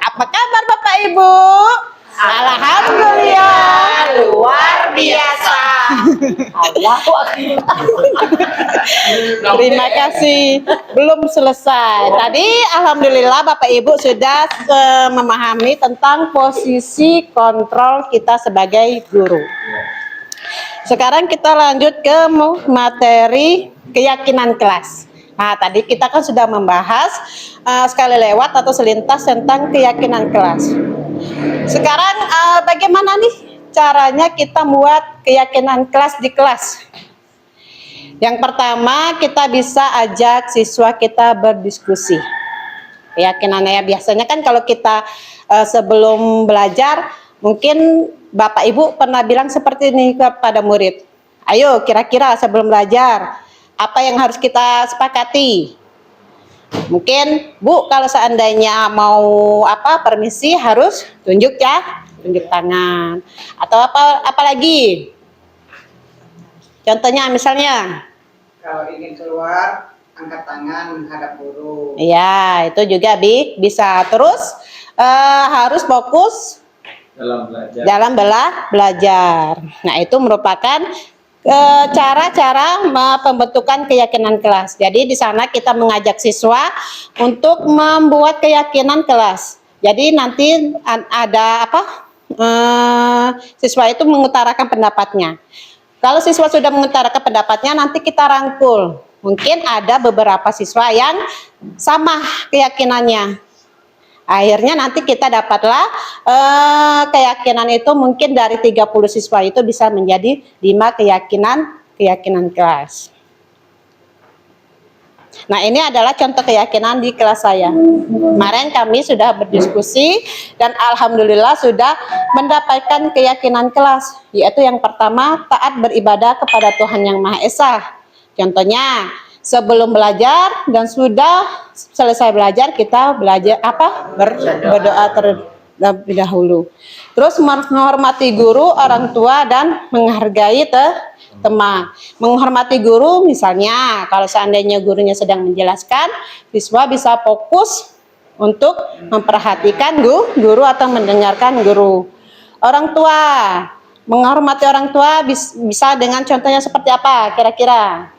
apa kabar Bapak Ibu? Alhamdulillah luar biasa. Allahu Akbar. Terima kasih. Belum selesai. Tadi alhamdulillah Bapak Ibu sudah memahami tentang posisi kontrol kita sebagai guru. Sekarang kita lanjut ke materi keyakinan kelas. Nah, tadi kita kan sudah membahas sekali lewat atau selintas tentang keyakinan kelas. Sekarang bagaimana nih caranya kita buat keyakinan kelas di kelas? Yang pertama, kita bisa ajak siswa kita berdiskusi. Keyakinannya biasanya kan kalau kita sebelum belajar, mungkin Bapak Ibu pernah bilang seperti ini kepada murid. Ayo kira-kira sebelum belajar, apa yang harus kita sepakati? Mungkin Bu, kalau seandainya mau permisi harus tunjuk tangan. Atau apa lagi? Contohnya misalnya Kalau ingin keluar, angkat tangan menghadap guru. ya, itu juga bisa. Terus harus fokus dalam belajar. Nah, itu merupakan cara-cara pembentukan keyakinan kelas. Jadi di sana kita mengajak siswa untuk membuat keyakinan kelas. Jadi nanti ada siswa itu mengutarakan pendapatnya. Kalau siswa sudah mengutarakan pendapatnya, nanti kita rangkul. Mungkin ada beberapa siswa yang sama keyakinannya. Akhirnya nanti kita dapatlah keyakinan itu mungkin dari 30 siswa itu bisa menjadi 5 keyakinan kelas. Nah, ini adalah contoh keyakinan di kelas saya. Kemarin kami sudah berdiskusi dan alhamdulillah sudah mendapatkan keyakinan kelas, yaitu yang pertama, taat beribadah kepada Tuhan Yang Maha Esa. Contohnya, sebelum belajar dan sudah selesai belajar, kita berdoa terlebih dahulu. Terus menghormati guru, orang tua, dan menghargai teman. Menghormati guru, misalnya kalau seandainya gurunya sedang menjelaskan, siswa bisa fokus untuk memperhatikan guru atau mendengarkan guru. Orang tua, menghormati orang tua bisa dengan contohnya seperti apa kira-kira?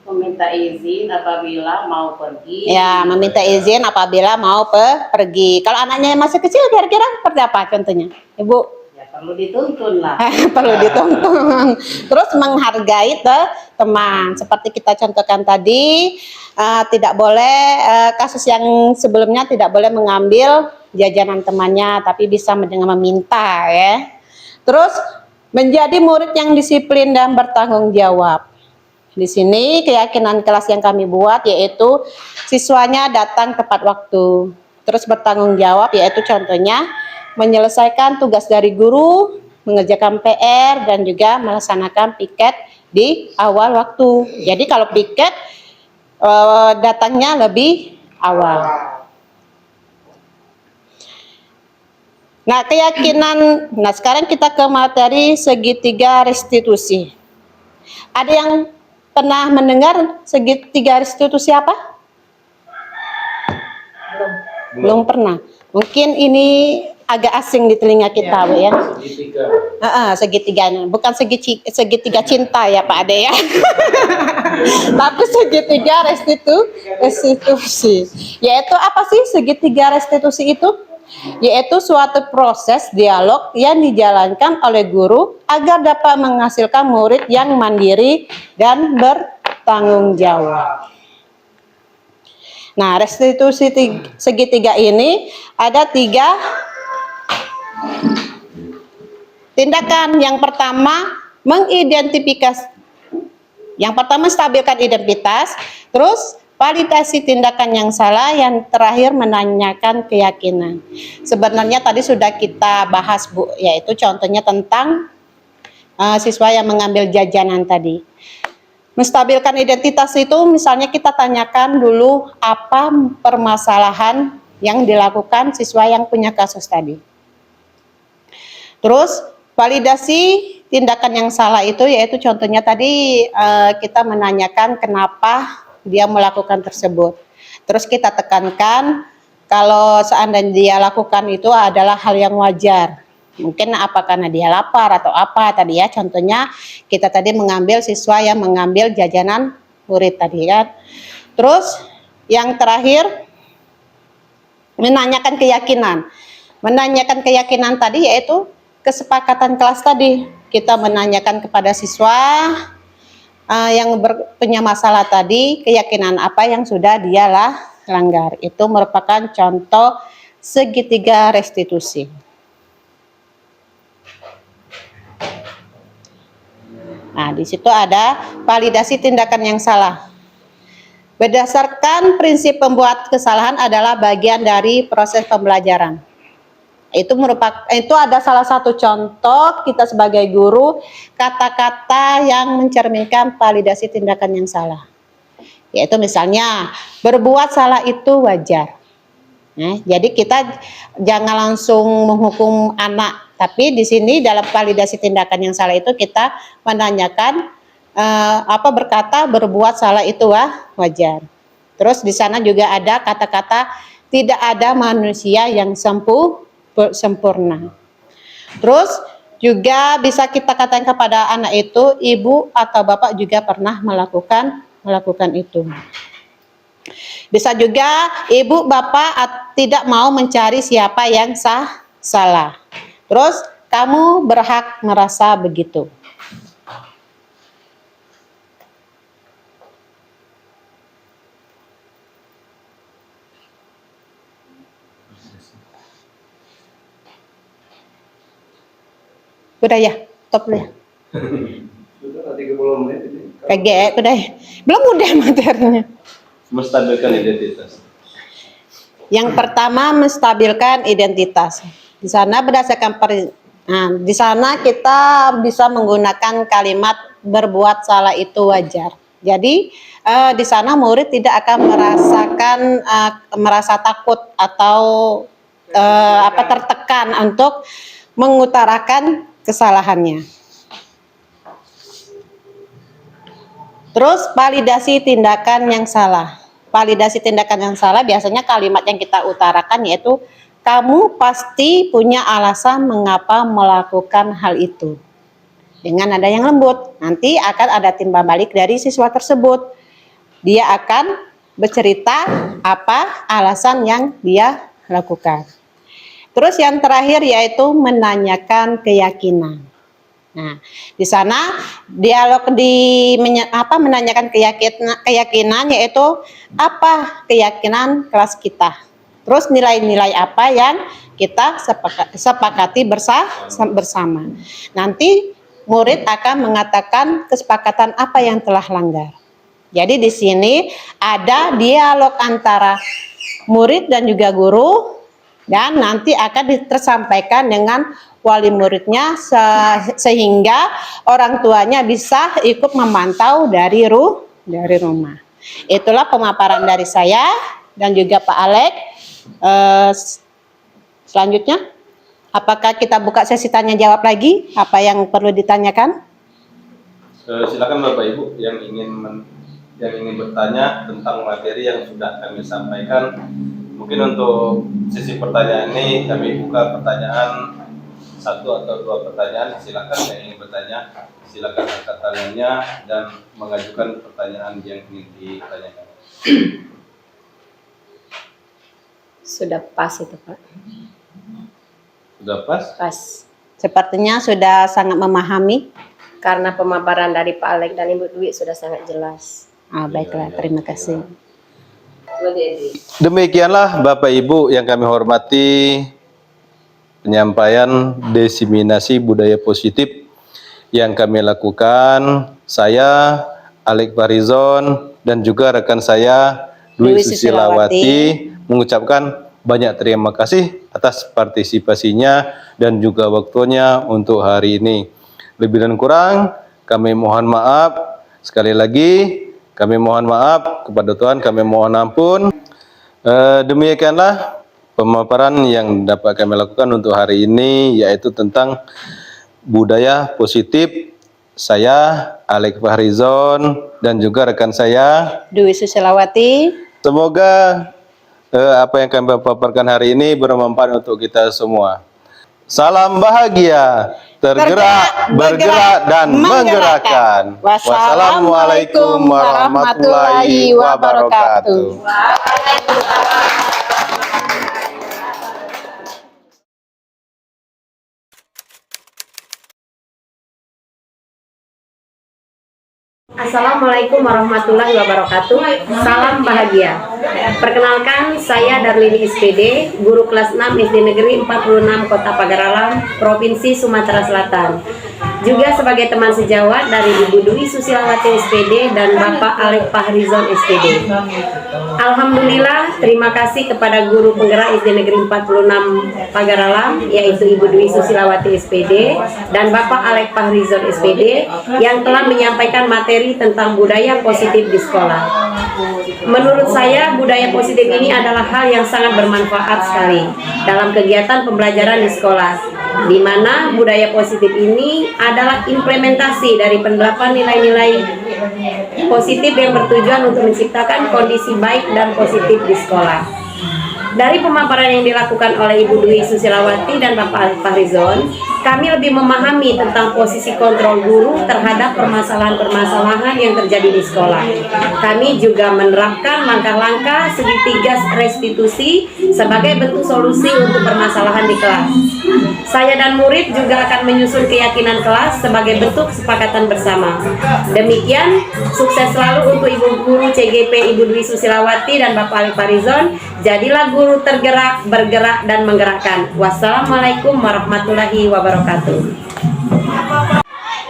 Meminta izin apabila mau pergi. Ya, meminta izin apabila mau pergi. Kalau anaknya yang masih kecil, kira-kira seperti apa contohnya, Ibu? Ya perlu dituntun lah. Perlu dituntun. Terus menghargai teman. Seperti kita contohkan tadi, tidak boleh kasus yang sebelumnya tidak boleh mengambil jajanan temannya, tapi bisa dengan meminta ya. Terus menjadi murid yang disiplin dan bertanggung jawab. Di sini keyakinan kelas yang kami buat yaitu siswanya datang tepat waktu. terus bertanggung jawab, yaitu contohnya menyelesaikan tugas dari guru, mengerjakan PR, dan juga melaksanakan piket di awal waktu. Jadi kalau piket datangnya lebih awal. Nah, keyakinan. Nah, sekarang kita ke materi segitiga restitusi. Ada yang pernah mendengar segitiga restitusi apa? Belum pernah. Mungkin ini agak asing di telinga kita, Bu, ya. Segitiga. Bukan segitiga cinta ya, Pak Ade, ya. Tapi segitiga restitusi. Yaitu apa sih segitiga restitusi itu? Yaitu suatu proses dialog yang dijalankan oleh guru agar dapat menghasilkan murid yang mandiri dan bertanggung jawab. Nah, restitusi segitiga ini ada 3 tindakan. Yang pertama, mengidentifikasi. Yang pertama, stabilkan identitas. Terus, validasi tindakan yang salah. Yang terakhir, menanyakan keyakinan. Sebenarnya tadi sudah kita bahas, Bu, yaitu contohnya tentang siswa yang mengambil jajanan tadi. Menstabilkan identitas itu misalnya kita tanyakan dulu apa permasalahan yang dilakukan siswa yang punya kasus tadi. Terus validasi tindakan yang salah itu yaitu contohnya tadi kita menanyakan kenapa dia melakukan tersebut. Terus kita tekankan kalau seandainya dia lakukan itu adalah hal yang wajar. Mungkin apa karena dia lapar atau apa tadi ya, contohnya kita tadi mengambil siswa yang mengambil jajanan murid tadi kan. Terus yang terakhir menanyakan keyakinan. Menanyakan keyakinan tadi yaitu kesepakatan kelas tadi. Kita menanyakan kepada siswa yang punya masalah tadi keyakinan apa yang sudah dia langgar. Itu merupakan contoh segitiga restitusi. Nah, di situ ada validasi tindakan yang salah. Berdasarkan prinsip pembuat kesalahan adalah bagian dari proses pembelajaran. Itu ada salah satu contoh kita sebagai guru kata-kata yang mencerminkan validasi tindakan yang salah. Yaitu misalnya berbuat salah itu wajar. Jadi kita jangan langsung menghukum anak. Tapi di sini dalam validasi tindakan yang salah itu kita menanyakan berkata berbuat salah itu wajar. Terus di sana juga ada kata-kata tidak ada manusia yang sempurna. Terus juga bisa kita katakan kepada anak itu ibu atau bapak juga pernah melakukan itu. Bisa juga ibu bapak tidak mau mencari siapa yang salah. Terus kamu berhak merasa begitu. Udah ya, top ya. PGE udah ya. Belum udah materinya. Menstabilkan identitas. Yang pertama menstabilkan identitas. Di sana di sana kita bisa menggunakan kalimat berbuat salah itu wajar. Jadi di sana murid tidak akan merasa takut atau tertekan untuk mengutarakan kesalahannya. Terus validasi tindakan yang salah. Validasi tindakan yang salah biasanya kalimat yang kita utarakan yaitu kamu pasti punya alasan mengapa melakukan hal itu. Dengan nada yang lembut, nanti akan ada timbal balik dari siswa tersebut. Dia akan bercerita apa alasan yang dia lakukan. Terus yang terakhir yaitu menanyakan keyakinan. Nah, di sana dialog menanyakan keyakinan yaitu apa keyakinan kelas kita. Terus nilai-nilai apa yang kita sepakati bersama. Nanti murid akan mengatakan kesepakatan apa yang telah langgar. Jadi di sini ada dialog antara murid dan juga guru, dan nanti akan tersampaikan dengan wali muridnya sehingga orang tuanya bisa ikut memantau dari rumah. Itulah pemaparan dari saya dan juga Pak Alek. Selanjutnya, apakah kita buka sesi tanya jawab lagi? Apa yang perlu ditanyakan? Silakan Bapak Ibu yang ingin bertanya tentang materi yang sudah kami sampaikan. Mungkin untuk sesi pertanyaan ini kami buka pertanyaan 1 atau 2 pertanyaan. Silakan yang ingin bertanya, silakan angkat tangannya dan mengajukan pertanyaan yang ingin ditanyakan. Sudah pas itu, Pak. Sudah pas? Pas. Sepertinya sudah sangat memahami. Karena pemaparan dari Pak Alek dan Ibu Dwi sudah sangat jelas. Baiklah, terima kasih. Demikianlah Bapak Ibu yang kami hormati, penyampaian diseminasi budaya positif yang kami lakukan. Saya Alek Fahrizon dan juga rekan saya Dwi Susilawati mengucapkan banyak terima kasih atas partisipasinya dan juga waktunya untuk hari ini. Lebih dan kurang kami mohon maaf. Sekali lagi kami mohon maaf kepada Tuhan, kami mohon ampun. Demikianlah pemaparan yang dapat kami lakukan untuk hari ini, yaitu tentang budaya positif. Saya Alek Fahrizon dan juga rekan saya Dwi Susilawati. Semoga apa yang kami paparkan hari ini bermanfaat untuk kita semua. Salam bahagia, tergerak, bergerak, dan menggerakkan. Wassalamualaikum warahmatullahi wabarakatuh. Assalamualaikum warahmatullahi wabarakatuh. Salam bahagia. Perkenalkan, saya Darlini SPD, guru kelas 6 SD Negeri 46 Kota Pagaralam, Provinsi Sumatera Selatan. Juga sebagai teman sejawat dari Ibu Dwi Susilawati SPD dan Bapak Alek Fahrizon SPD. Alhamdulillah, terima kasih kepada guru penggerak SD Negeri 46 Pagaralam, yaitu Ibu Dwi Susilawati SPD dan Bapak Alek Fahrizon SPD yang telah menyampaikan materi tentang budaya positif di sekolah. Menurut saya, budaya positif ini adalah hal yang sangat bermanfaat sekali dalam kegiatan pembelajaran di sekolah, di mana budaya positif ini adalah implementasi dari penerapan nilai-nilai positif yang bertujuan untuk menciptakan kondisi baik dan positif di sekolah. Dari pemaparan yang dilakukan oleh Ibu Dwi Susilawati dan Bapak Alek Fahrizon, kami lebih memahami tentang posisi kontrol guru terhadap permasalahan-permasalahan yang terjadi di sekolah. Kami juga menerapkan langkah-langkah segitiga restitusi sebagai bentuk solusi untuk permasalahan di kelas. Saya dan murid juga akan menyusun keyakinan kelas sebagai bentuk kesepakatan bersama. Demikian, sukses selalu untuk Ibu Guru CGP Ibu Dwi Susilawati dan Bapak Alek Fahrizon. Jadilah guru tergerak, bergerak, dan menggerakkan. Wassalamualaikum warahmatullahi wabarakatuh.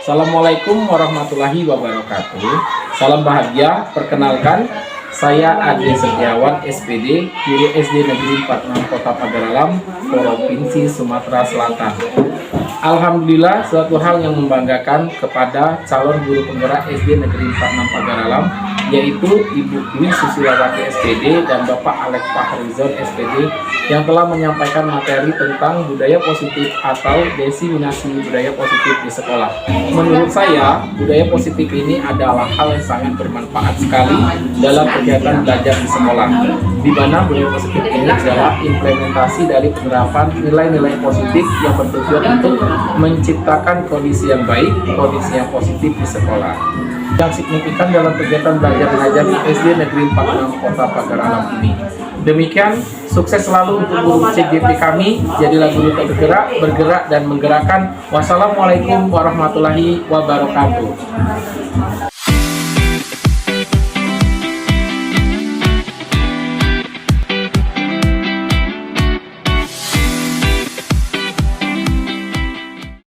Assalamualaikum warahmatullahi wabarakatuh. Salam bahagia. Perkenalkan, saya Ade Setiawan SPD, guru SD Negeri 46 Kota Pagaralam, Provinsi Sumatera Selatan. Alhamdulillah, suatu hal yang membanggakan kepada calon guru penggerak SD Negeri 46 Pagaralam, yaitu Ibu Dwi Susilawati SPD dan Bapak Alek Fahrizon SPD yang telah menyampaikan materi tentang budaya positif atau diseminasi budaya positif di sekolah. Menurut saya, budaya positif ini adalah hal yang sangat bermanfaat sekali dalam kegiatan belajar di sekolah, di mana budaya positif ini adalah implementasi dari penerapan nilai-nilai positif yang bertujuan untuk menciptakan kondisi yang baik, kondisi yang positif di sekolah. Yang signifikan dalam kegiatan belajar mengajar di SD Negeri 46 Kota Pagaralam ini. Demikian, sukses selalu untuk guru CGP kami. Jadilah guru tergerak, bergerak, dan menggerakkan. Wassalamualaikum warahmatullahi wabarakatuh.